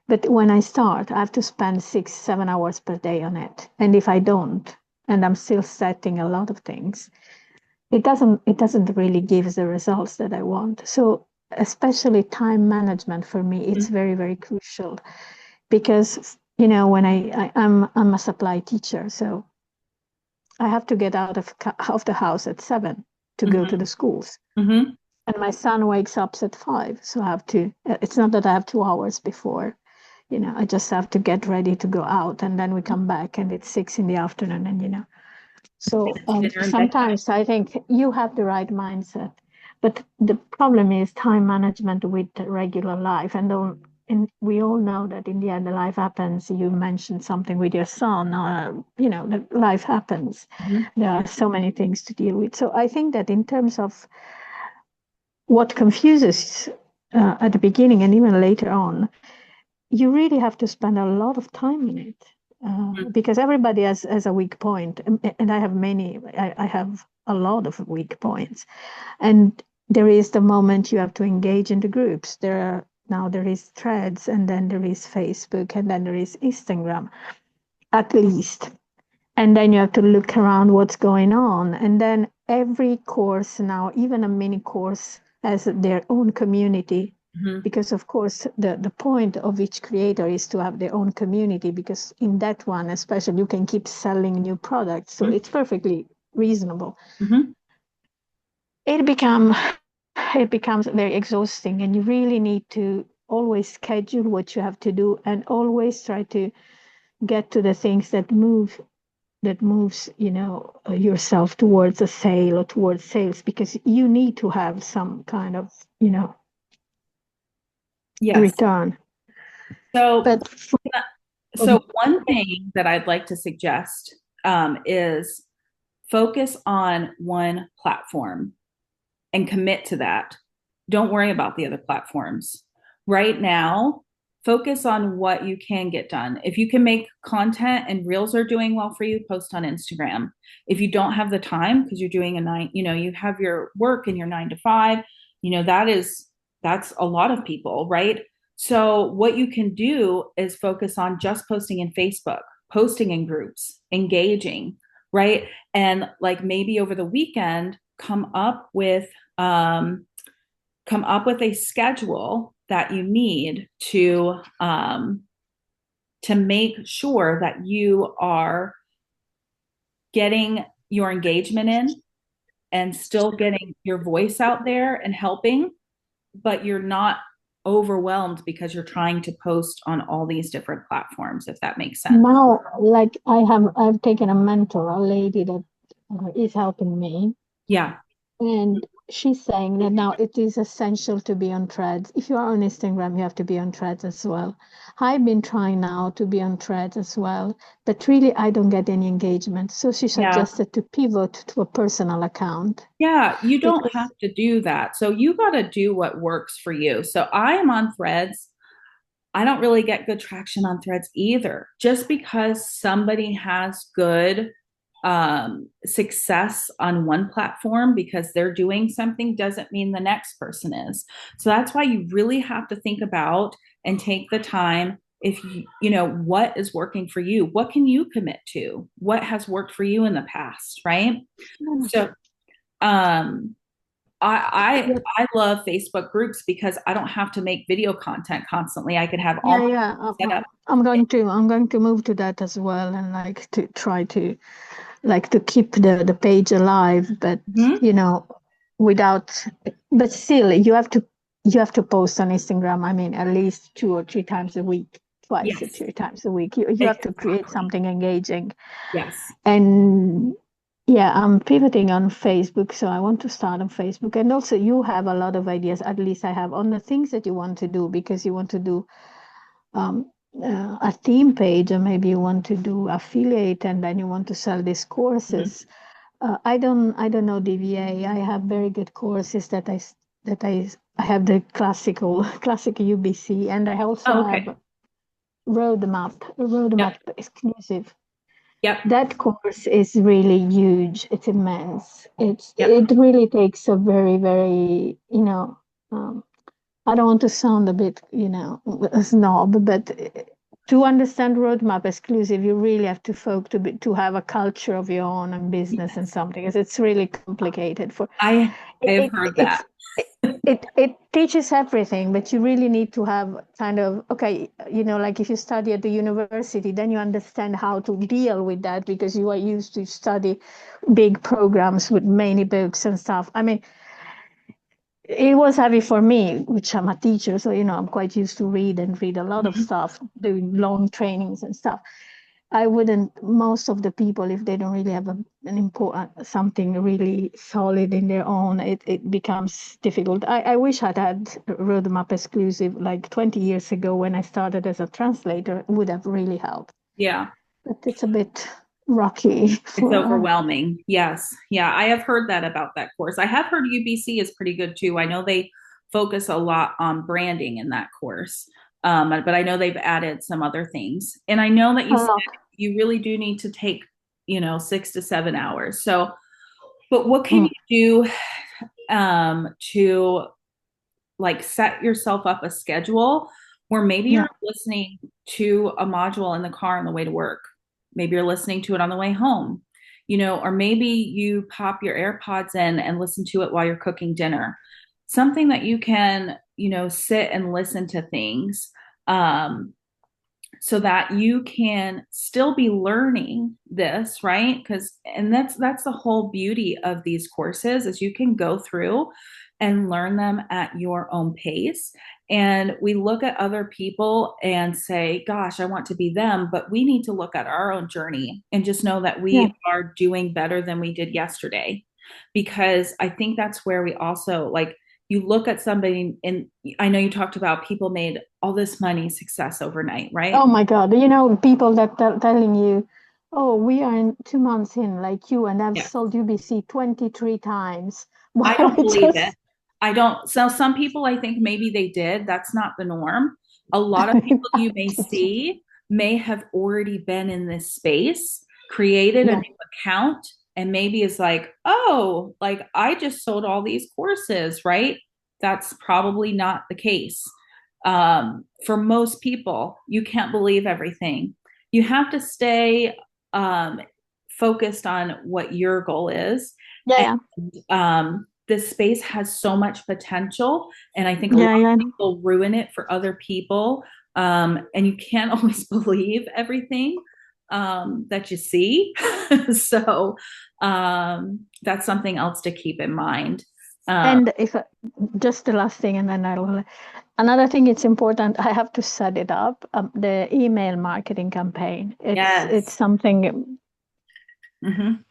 But when I start, I have to spend 6, 7 hours per day on it. And if I don't, and I'm still setting a lot of things, it doesn't really give the results that I want. So especially time management for me, it's very, very crucial, because when I'm a supply teacher, so I have to get out of the house at 7 to go to Mm-hmm. the schools. Mm-hmm. And my son wakes up at 5, so I have to. It's not that I have 2 hours before. I just have to get ready to go out, and then we come back, and it's 6 in the afternoon, and. So Dinner and bedtime. sometimes I think you have the right mindset, but the problem is time management with the regular life, and we all know that in the end, the life happens. You mentioned something with your son, that life happens. Mhm. There are so many things to deal with. So I think that in terms of what confuses at the beginning and even later on, you really have to spend a lot of time in it because everybody has a weak point, and I have many. I have a lot of weak points, and there is the moment you have to engage in the groups. There is Threads, and then there is Facebook, and then there is Instagram, at least. And then you have to look around what's going on. And then every course now, even a mini course, has their own community. Mhm. Because of course the point of each creator is to have their own community, because in that one especially you can keep selling new products. So it's perfectly reasonable. Mhm. It becomes very exhausting, and you really need to always schedule what you have to do and always try to get to the things that moves yourself towards a sale or towards sales, because you need to have some kind of Yes. return. So, But so one thing that I'd like to suggest is focus on one platform and commit to that. Don't worry about the other platforms. Right now, focus on what you can get done. If you can make content and reels are doing well for you, post on Instagram. If you don't have the time because you're doing you have your work and your 9 to 5, that's a lot of people, right? So what you can do is focus on just posting in Facebook, posting in groups, engaging, right? And like maybe over the weekend, um, come up with a schedule that you need to make sure that you are getting your engagement in and still getting your voice out there and helping, but you're not overwhelmed because you're trying to post on all these different platforms, if that makes sense. now, like I've taken a mentor, a lady that is helping me, Yeah. and she's saying that now it is essential to be on Threads. If you are on Instagram, you have to be on Threads as well. I've been trying now to be on Threads as well, but really I don't get any engagement. So she Yeah. suggested to pivot to a personal account. Yeah, you don't Because have to do that. So you got to do what works for you. So I am on Threads. I don't really get good traction on Threads either. Just because somebody has good success on one platform because they're doing something doesn't mean the next person is. So that's why you really have to think about and take the time. If you know what is working for you, what can you commit to? What has worked for you in the past, right? So um I love Facebook groups because I don't have to make video content constantly. I can have all yeah, yeah, set up. I'm going to move to that as well, and like to try to like to keep the page alive, but Mhm. without, but still you have to post on Instagram. I mean, at least 2 or 3 times a week, twice or Yes, 3 times a week. You have to create exactly. something engaging. Yes. And yeah, I'm pivoting on Facebook, so I want to start on Facebook. And also, you have a lot of ideas, at least I have, on the things that you want to do, because you want to do um, a theme page, or maybe you want to do affiliate, and then you want to sell these Mhm. courses. I don't know DVA. I have very good courses that I have the classic UBC, and I also Oh, okay. have roadmap Yep. exclusive. Yep. That course is really huge. It's immense. Yep. It really takes a very, very, I don't want to sound a bit, a snob, but to understand roadmap exclusive, you really have to to have a culture of your own and business and Yes. something, because it's really complicated. I have It, heard it's that. it teaches everything, but you really need to have kind of, okay, like if you study at the university, then you understand how to deal with that, because you are used to study big programs with many books and stuff. I mean, it was heavy for me, which I'm a teacher, so I'm quite used to read a lot of Mhm. stuff, doing long trainings and stuff. I wouldn't, most of the people, if they don't really have an important, something really solid in their own, it becomes difficult. I wish I'd had Roadmap exclusive like 20 years ago when I started as a translator. It would have really helped. Yeah. But it's a bit rocky It's for, overwhelming. Yes. Yeah. I have heard that about that course. I have heard UBC is pretty good too. I know they focus a lot on branding in that course. But I know they've added some other things. And I know that you a said lot. you really do need to take, 6 to 7 hours. So, but what can Mm, you do to like set yourself up a schedule where maybe yeah, you're listening to a module in the car on the way to work. Maybe you're listening to it on the way home, or maybe you pop your AirPods in and listen to it while you're cooking dinner. Something that you can, sit and listen to things. So that you can still be learning this, right? And that's the whole beauty of these courses is you can go through and learn them at your own pace. And we look at other people and say, gosh, I want to be them, but we need to look at our own journey and just know that yeah, we are doing better than we did yesterday. Because I think that's where we also like you look at somebody, and I know you talked about people made all this money, success overnight, oh right? my God, people that telling you, oh, we are in 2 months in, like you, and I've Yeah. sold UBC 23 times. I Wow, don't it believe it. just, I don't. So some people, I think maybe they did. That's not the norm. A lot of people you may see may have already been in this space, created a yeah, new account, and maybe is like, oh, like I just sold all these courses, right? That's probably not the case. For most people, you can't believe everything. You have to stay um, focused on what your goal is. yeah, yeah, This space has so much potential, and I think a lot yeah, yeah. of people ruin it for other people. And you can't always believe everything that you see. So that's something else to keep in mind. Um, And if just the last thing, and then I'll. Another thing, it's important. I have to set it up. The email marketing campaign. It's yes. something. Mhm.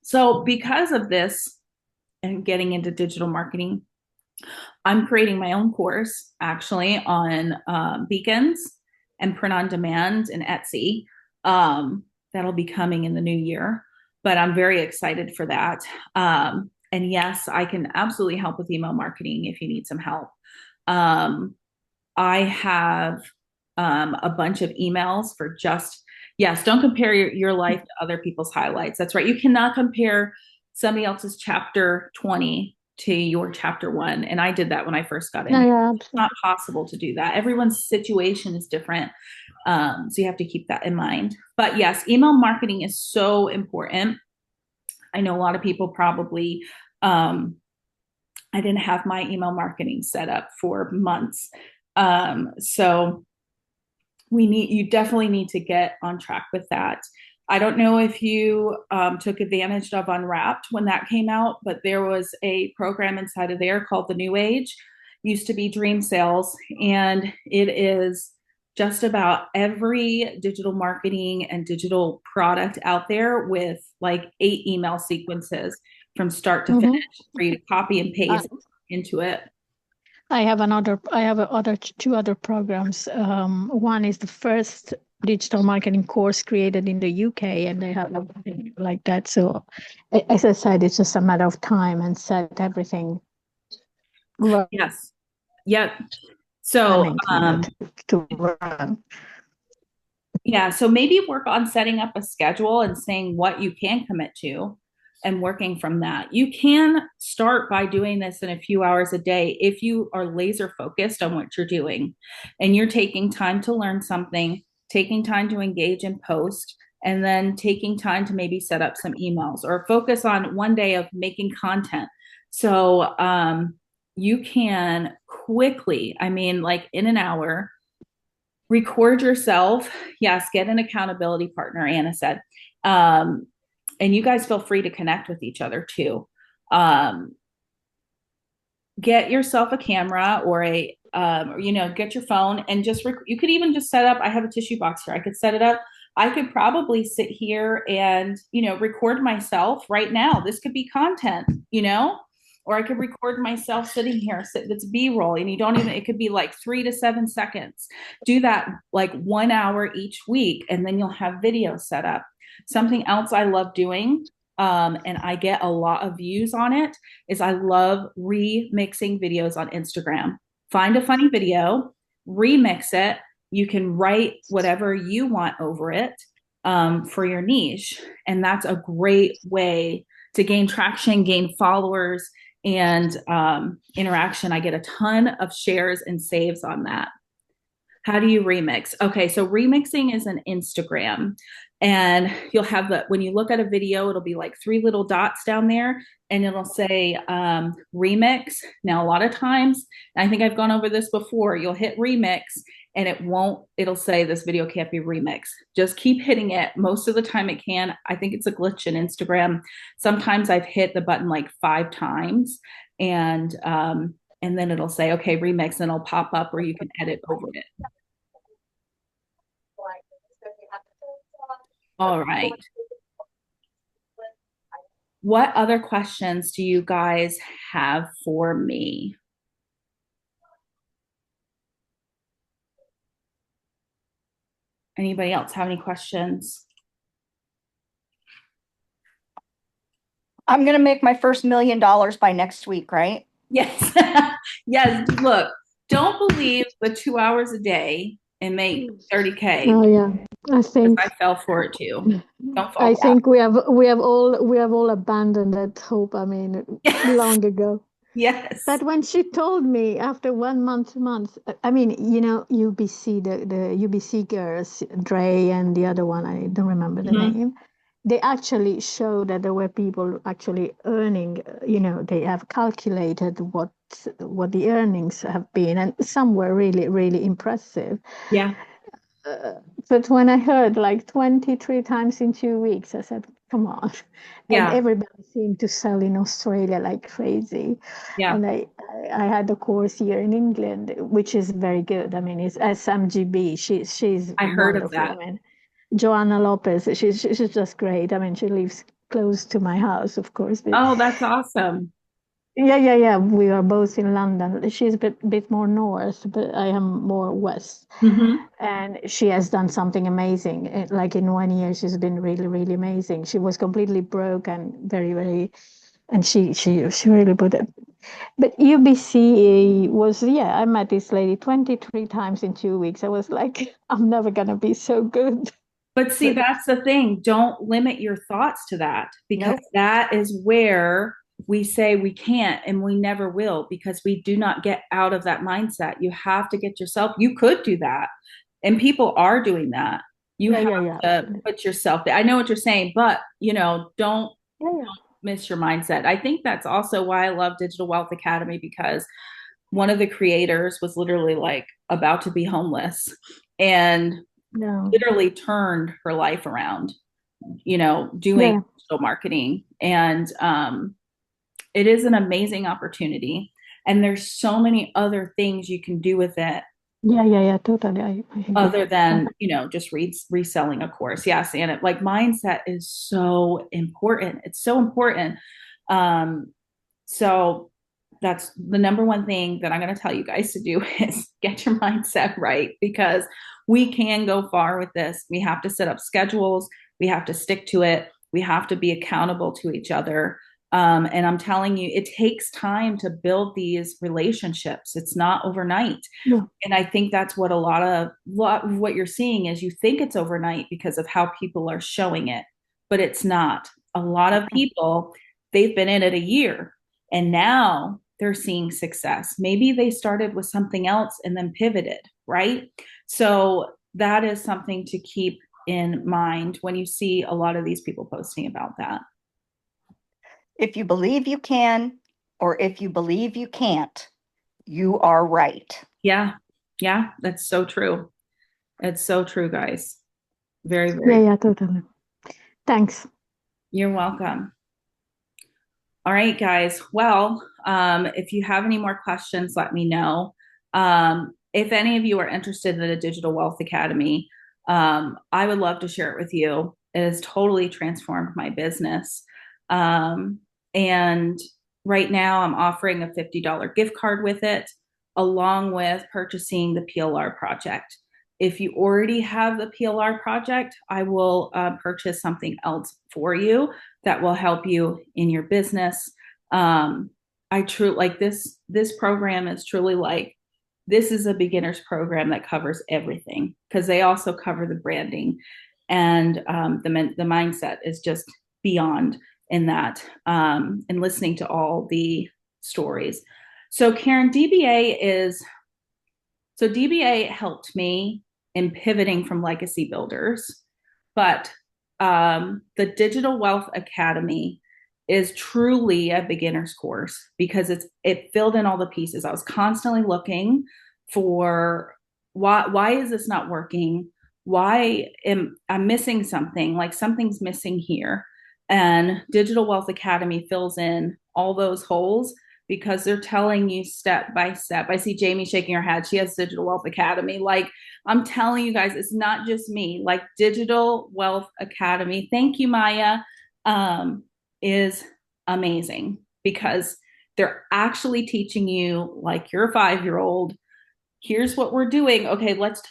So because of this and getting into digital marketing, I'm creating my own course actually on beacons and print on demand and Etsy. That'll be coming in the new year, but I'm very excited for that. And yes, I can absolutely help with email marketing if you need some help. Um, I have a bunch of emails for just, yes, don't compare your life to other people's highlights. That's right. You cannot compare somebody else's chapter 20 to your chapter 1. And I did that when I first got in Yeah, here. yeah, It's not possible to do that. Everyone's situation is different. So you have to keep that in mind. But yes, email marketing is so important. I know a lot of people probably, I didn't have my email marketing set up for months. So you definitely need to get on track with that. I don't know if you took advantage of Unwrapped when that came out, but there was a program inside of there called the New Age. Used to be Dream Sales, and it is just about every digital marketing and digital product out there with like 8 email sequences from start to finish hmm for you to copy and paste into it. I have two other programs. One is the first digital marketing course created in the UK, and they have everything like that. So, as I said, it's just a matter of time and set everything Yes. Yep. So, running, to run. yeah, so maybe work on setting up a schedule and saying what you can commit to and working from that. You can start by doing this in a few hours a day if you are laser focused on what you're doing and you're taking time to learn something, taking time to engage in post, and then taking time to maybe set up some emails or focus on one day of making content. So you can quickly, I mean, like in an hour, record yourself. Yes, get an accountability partner, Anna said. Um, and you guys feel free to connect with each other too. Um, get yourself a camera or get your phone and you could even just set up. I have a tissue box here. I could set it up. I could probably sit here and, record myself right now. This could be content, or I could record myself sitting here. That's B-roll, and it could be like 3 to 7 seconds. Do that like 1 hour each week, and then you'll have video set up. Something else I love doing, and I get a lot of views on it, is I love remixing videos on Instagram. Find a funny video, remix it. You can write whatever you want over it for your niche. And that's a great way to gain traction, gain followers, and interaction. I get a ton of shares and saves on that. How do you remix? Okay, so remixing is an Instagram. And you'll have when you look at a video, it'll be like 3 little dots down there and it'll say remix. Now, a lot of times, and I think I've gone over this before, you'll hit remix and it'll say this video can't be remixed. Just keep hitting it. Most of the time it can. I think it's a glitch in Instagram. Sometimes I've hit the button like 5 times and then it'll say, okay, remix, and it'll pop up where you can edit over it. All right. What other questions do you guys have for me? Anybody else have any questions? I'm going to make my first $1 million by next week, right? Yes. Yes. Look, don't believe the 2 hours a day and make 30K. Oh yeah, I think I fell for it too. Don't fall. I think we have all abandoned that hope. I mean, long ago. Yes. But when she told me after 1 month, I mean, UBC, the UBC girls, Dre and the other one, I don't remember the name. They actually showed that there were people actually earning, they have calculated what the earnings have been, and some were really, really impressive. Yeah. But when I heard like 23 times in 2 weeks, I said, come on. And everybody seemed to sell in Australia like crazy. Yeah. And I had a course here in England, which is very good. I mean, it's SMGB. She's I heard wonderful. of that. I mean, Joanna Lopez, she's just great. I mean, she lives close to my house, of course. But oh, that's awesome. Yeah. We are both in London. She's a bit more north, but I am more west. And she has done something amazing. Like in 1 year, she's been really, really amazing. She was completely broke and very, very, and she really put it. But UBC was, I met this lady 23 times in 2 weeks. I was like, I'm never gonna be so good. But see, that's the thing. Don't limit your thoughts to that, because that is where we say we can't and we never will, because we do not get out of that mindset. You have to get yourself, you could do that. And people are doing that. You have to put yourself there. I know what you're saying, but don't miss your mindset. I think that's also why I love Digital Wealth Academy, because one of the creators was literally like about to be homeless and literally turned her life around, doing digital marketing. And it is an amazing opportunity. And there's so many other things you can do with it. Yeah, totally. I other than, just reselling a course. Yes. And mindset is so important. It's so important. So that's the number one thing that I'm going to tell you guys to do is get your mindset right, because we can go far with this. We have to set up schedules. We have to stick to it. We have to be accountable to each other. And I'm telling you, it takes time to build these relationships. It's not overnight. Yeah. And I think that's what a lot of what you're seeing is, you think it's overnight because of how people are showing it, but it's not. A lot of people, they've been in it a year and now they're seeing success. Maybe they started with something else and then pivoted, right? So that is something to keep in mind when you see a lot of these people posting about that. If you believe you can, or if you believe you can't, you are right. Yeah, that's so true. It's so true, guys. Very, very. Yeah, totally. Thanks. You're welcome. All right, guys. Well, if you have any more questions, let me know. If any of you are interested in the Digital Wealth Academy, I would love to share it with you. It has totally transformed my business. Um, and right now, I'm offering a $50 gift card with it, along with purchasing the PLR project. If you already have the PLR project, I will purchase something else for you that will help you in your business. I truly like this program is truly like this is a beginner's program that covers everything because they also cover the branding and the mindset is just beyond in that and listening to all the stories. So Karen, DBA helped me in pivoting from legacy builders, but the Digital Wealth Academy is truly a beginner's course because it filled in all the pieces. I was constantly looking for why is this not working? Why am I missing something? Like something's missing here. And Digital Wealth Academy fills in all those holes because they're telling you step by step. I see Jamie shaking her head. She has Digital Wealth Academy. Like I'm telling you guys, it's not just me. Like Digital Wealth Academy, thank you, Maya, is amazing because they're actually teaching you like you're a 5-year-old. Here's what we're doing. Okay, let's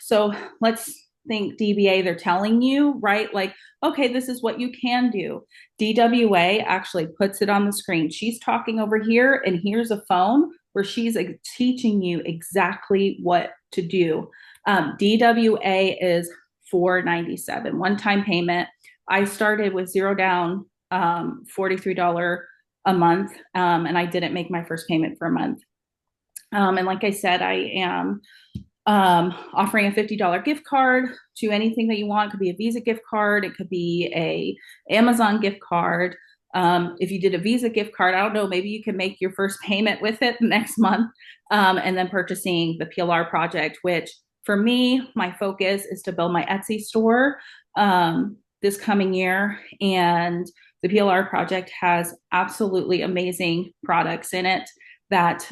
think DBA, they're telling you, right? Like, okay, this is what you can do. DWA actually puts it on the screen. She's talking over here, and here's a phone where she's teaching you exactly what to do. DWA is $497, one-time payment. I started with zero down, $43 a month, and I didn't make my first payment for a month. And like I said, I am offering a $50 gift card to anything that you want. It could be a Visa gift card. It could be a Amazon gift card. If you did a Visa gift card, I don't know, maybe you can make your first payment with it next month. And then purchasing the PLR project, which for me, my focus is to build my Etsy store this coming year. And the PLR project has absolutely amazing products in it that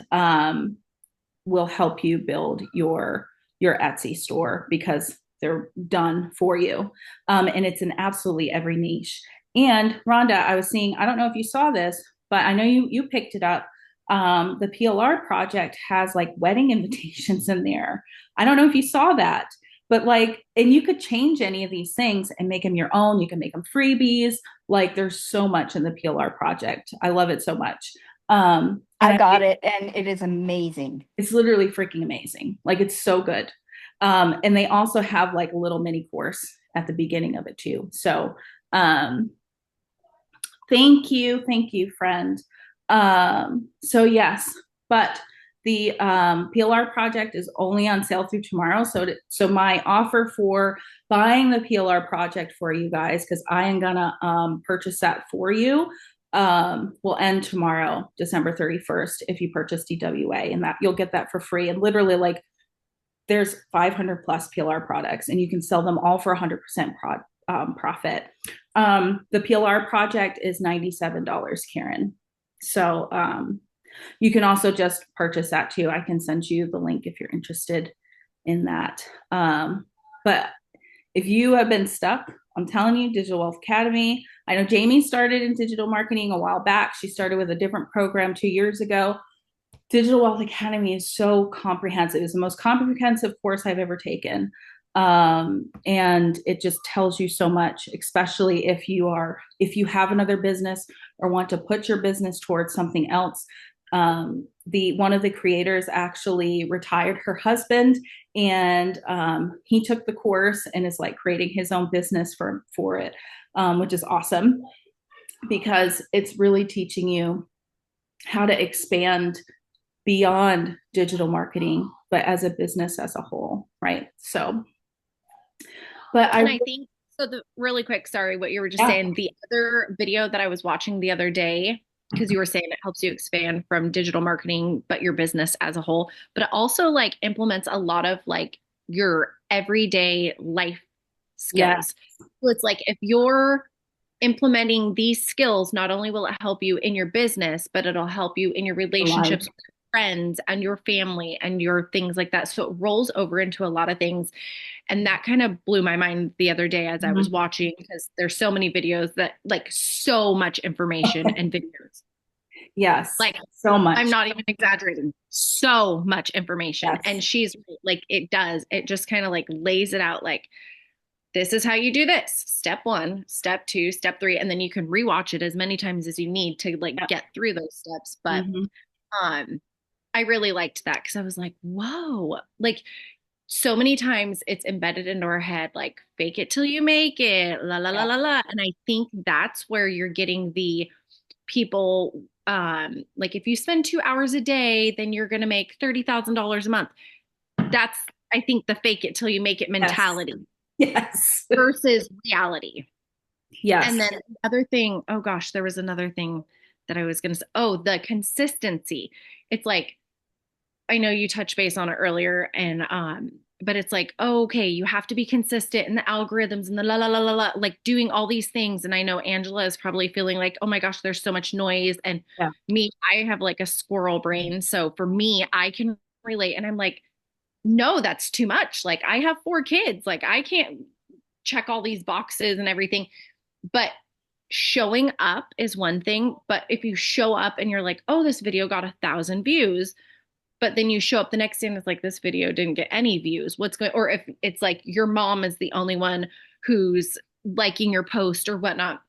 will help you build your Etsy store because they're done for you. And it's in absolutely every niche. And Rhonda, I was seeing, I don't know if you saw this, but I know you picked it up. The PLR project has like wedding invitations in there. I don't know if you saw that, but like, and you could change any of these things and make them your own. You can make them freebies. Like there's so much in the PLR project. I love it so much. I got it, and it is amazing. It's literally freaking amazing. Like it's so good. And they also have like a little mini course at the beginning of it too. So thank you, friend. So yes, but the PLR project is only on sale through tomorrow. So my offer for buying the PLR project for you guys, because I am gonna purchase that for you, will end tomorrow, December 31st, if you purchase DWA, and that you'll get that for free. And literally, like, there's 500 plus PLR products, and you can sell them all for 100% profit. The PLR project is $97, Karen. So you can also just purchase that too. I can send you the link if you're interested in that. But if you have been stuck, I'm telling you, Digital Wealth Academy. I know Jamie started in digital marketing a while back. She started with a different program 2 years ago. Digital Wealth Academy is so comprehensive. It's the most comprehensive course I've ever taken. And it just tells you so much, especially if you have another business or want to put your business towards something else. One of the creators actually retired her husband, and he took the course and is like creating his own business for it, which is awesome because it's really teaching you how to expand beyond digital marketing, but as a business as a whole, right? So, but and I think so. The really quick, sorry, what you were just saying. The other video that I was watching the other day, because you were saying it helps you expand from digital marketing, but your business as a whole, but it also like implements a lot of like your everyday life skills. So it's like if you're implementing these skills, not only will it help you in your business, but it'll help you in your relationships with your friends and your family and your things like that. So it rolls over into a lot of things. And that kind of blew my mind the other day as I was watching, because there's so many videos that like so much information and videos. Yes. Like so much. I'm not even exaggerating. So much information. Yes. And she's like, it just kind of like lays it out like, this is how you do this. Step 1, step 2, step 3, and then you can rewatch it as many times as you need to like get through those steps. But I really liked that because I was like, whoa, like so many times it's embedded into our head, like fake it till you make it, la la la la la. And I think that's where you're getting the people, like if you spend 2 hours a day, then you're going to make $30,000 a month. That's, I think, the fake it till you make it mentality. Yes. Versus reality. Yes. And then the other thing, oh gosh, there was another thing that I was going to say. Oh, the consistency. It's like, I know you touched base on it earlier, and but it's like, oh, okay, you have to be consistent in the algorithms and the la la la la la, like doing all these things. And I know Angela is probably feeling like, oh my gosh, there's so much noise. And me, I have like a squirrel brain. So for me, I can relate. And I'm like, no, that's too much. Like I have 4 kids. Like I can't check all these boxes and everything. But showing up is one thing. But if you show up and you're like, oh, this video got 1,000 views, but then you show up the next day and it's like, this video didn't get any views. What's going, or if it's like your mom is the only one who's liking your post or whatnot.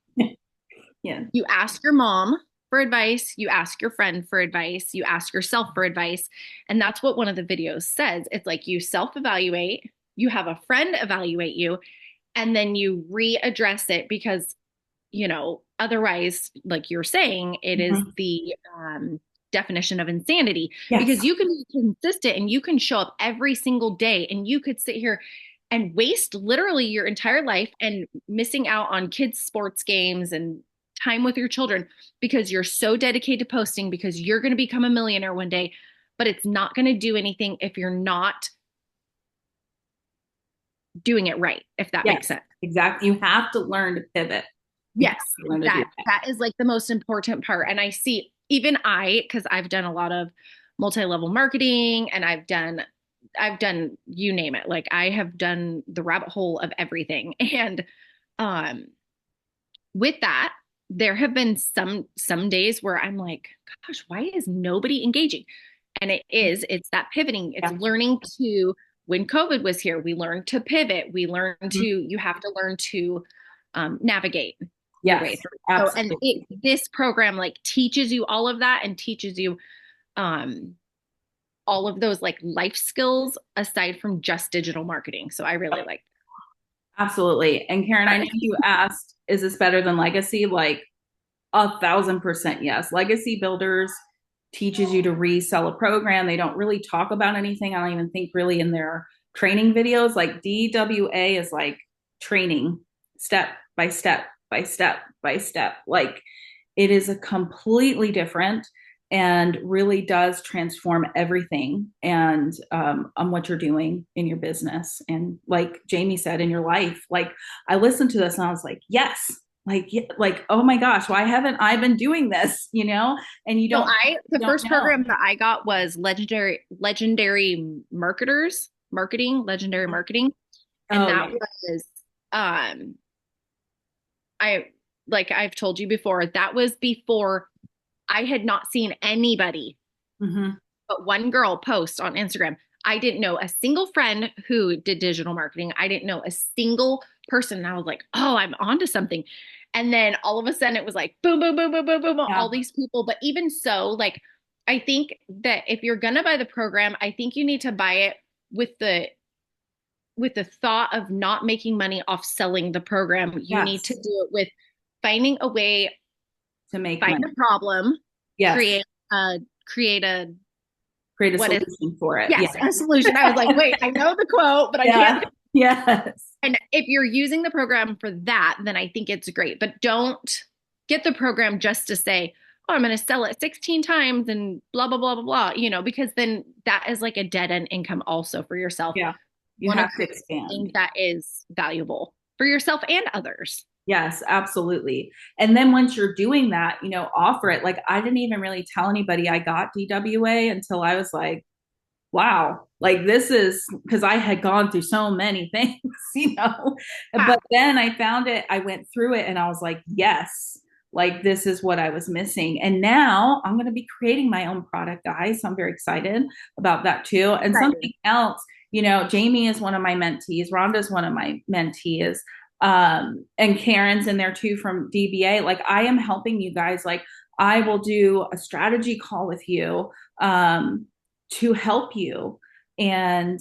Yeah. You ask your mom for advice, you ask your friend for advice, you ask yourself for advice. And that's what one of the videos says. It's like you self-evaluate, you have a friend evaluate you, and then you readdress it because, you know, otherwise, like you're saying, it is the definition of insanity. Yes. Because you can be consistent and you can show up every single day and you could sit here and waste literally your entire life and missing out on kids' sports games and time with your children because you're so dedicated to posting because you're going to become a millionaire one day, but it's not going to do anything if you're not doing it right, if that makes sense. Exactly. You have to learn to pivot. Yes, that is like the most important part. And I see even because I've done a lot of multi-level marketing and I've done, you name it. Like I have done the rabbit hole of everything. And with that, there have been some days where I'm like, gosh, why is nobody engaging? And it's that pivoting. It's learning to, when COVID was here, we learned to pivot. We learned to, you have to learn to navigate. Yes, absolutely. So, and this program like teaches you all of that and teaches you all of those like life skills aside from just digital marketing. So I really like that. Absolutely. And Karen, I know you asked, is this better than legacy? Like 1,000% yes. Legacy Builders teaches you to resell a program. They don't really talk about anything. I don't even think really in their training videos. Like DWA is like training step by step by step by step. Like it is a completely different and really does transform everything and on what you're doing in your business. And like Jamie said, in your life, like I listened to this and I was like, yes, like, oh my gosh, why haven't I been doing this? You know, and you don't, the first program that I got was legendary marketing. And that was, I've told you before, that was before I had not seen anybody but one girl post on Instagram. I didn't know a single friend who did digital marketing. I didn't know a single person. And I was like, oh, I'm onto something. And then all of a sudden it was like, boom, boom, boom, boom, boom, boom, all these people. But even so, like, I think that if you're going to buy the program, I think you need to buy it with the thought of not making money off selling the program. You need to do it with finding a way to find a problem, create a solution for it. Yes, a solution. I was like, wait, I know the quote, but I can't. Yes. And if you're using the program for that, then I think it's great. But don't get the program just to say, oh, I'm going to sell it 16 times and blah, blah, blah, blah, blah, you know, because then that is like a dead end income also for yourself. Yeah. You have to expand. That is valuable for yourself and others. Yes, absolutely. And then once you're doing that, offer it. Like I didn't even really tell anybody I got DWA until I was like, wow, like this is because I had gone through so many things, Wow. But then I found it, I went through it and I was like, yes, like this is what I was missing. And now I'm going to be creating my own product, guys. So I'm very excited about that too. And something else, Jamie is one of my mentees, Rhonda's one of my mentees. And Karen's in there too from DBA. Like I am helping you guys. Like I will do a strategy call with you. To help you and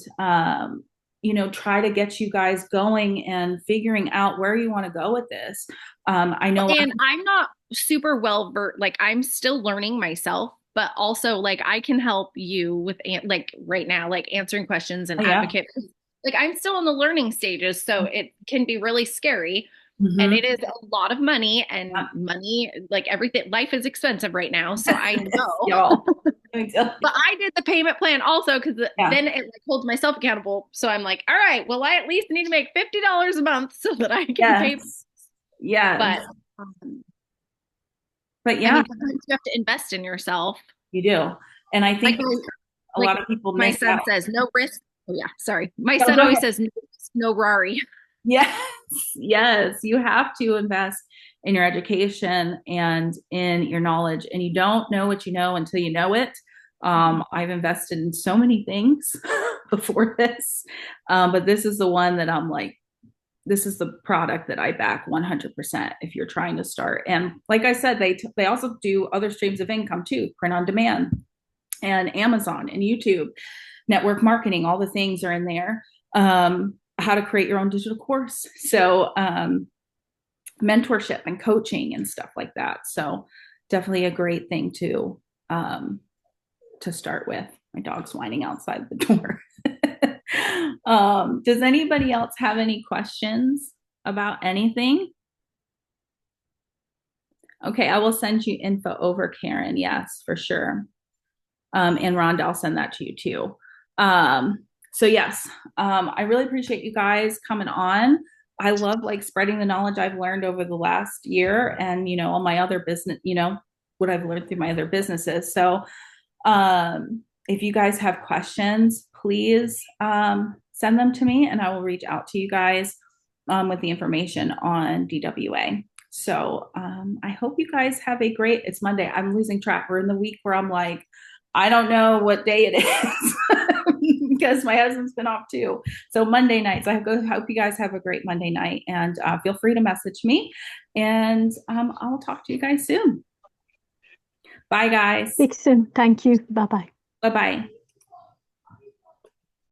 try to get you guys going and figuring out where you want to go with this. I know And I'm not super well versed, like I'm still learning myself, but also like I can help you with like right now, like answering questions and advocate. Like I'm still in the learning stages, so it can be really scary. And it is a lot of money, and money, like everything, life is expensive right now. So I know. But I did the payment plan also because then it like holds myself accountable. So I'm like, all right, well, I at least need to make $50 a month so that I can pay. Yeah. But yeah, I mean, sometimes you have to invest in yourself. You do. And I think like, a lot of people my miss son out. says no risk. Oh yeah, sorry. My son always says no risk, no Rari. Yes, yes. You have to invest in your education and in your knowledge. And you don't know what you know until you know it. I've invested in so many things before this. But this is the one that I'm like, this is the product that I back 100% if you're trying to start. And like I said, they also do other streams of income too, print on demand and Amazon and YouTube, network marketing, all the things are in there. How to create your own digital course. So mentorship and coaching and stuff like that. So definitely a great thing to start with. My dog's whining outside the door. Does anybody else have any questions about anything? Okay, I will send you info over, Karen. Yes, for sure. And Rhonda, I'll send that to you too. So yes, I really appreciate you guys coming on. I love like spreading the knowledge I've learned over the last year and, all my other business, what I've learned through my other businesses. So, if you guys have questions, please, send them to me and I will reach out to you guys, with the information on DWA. So, I hope you guys have a great, it's Monday. I'm losing track. We're in the week where I'm like, I don't know what day it is because my husband's been off too. So Monday nights, I hope you guys have a great Monday night and feel free to message me and I'll talk to you guys soon. Bye guys. Speak soon. Thank you. Bye-bye. Bye-bye.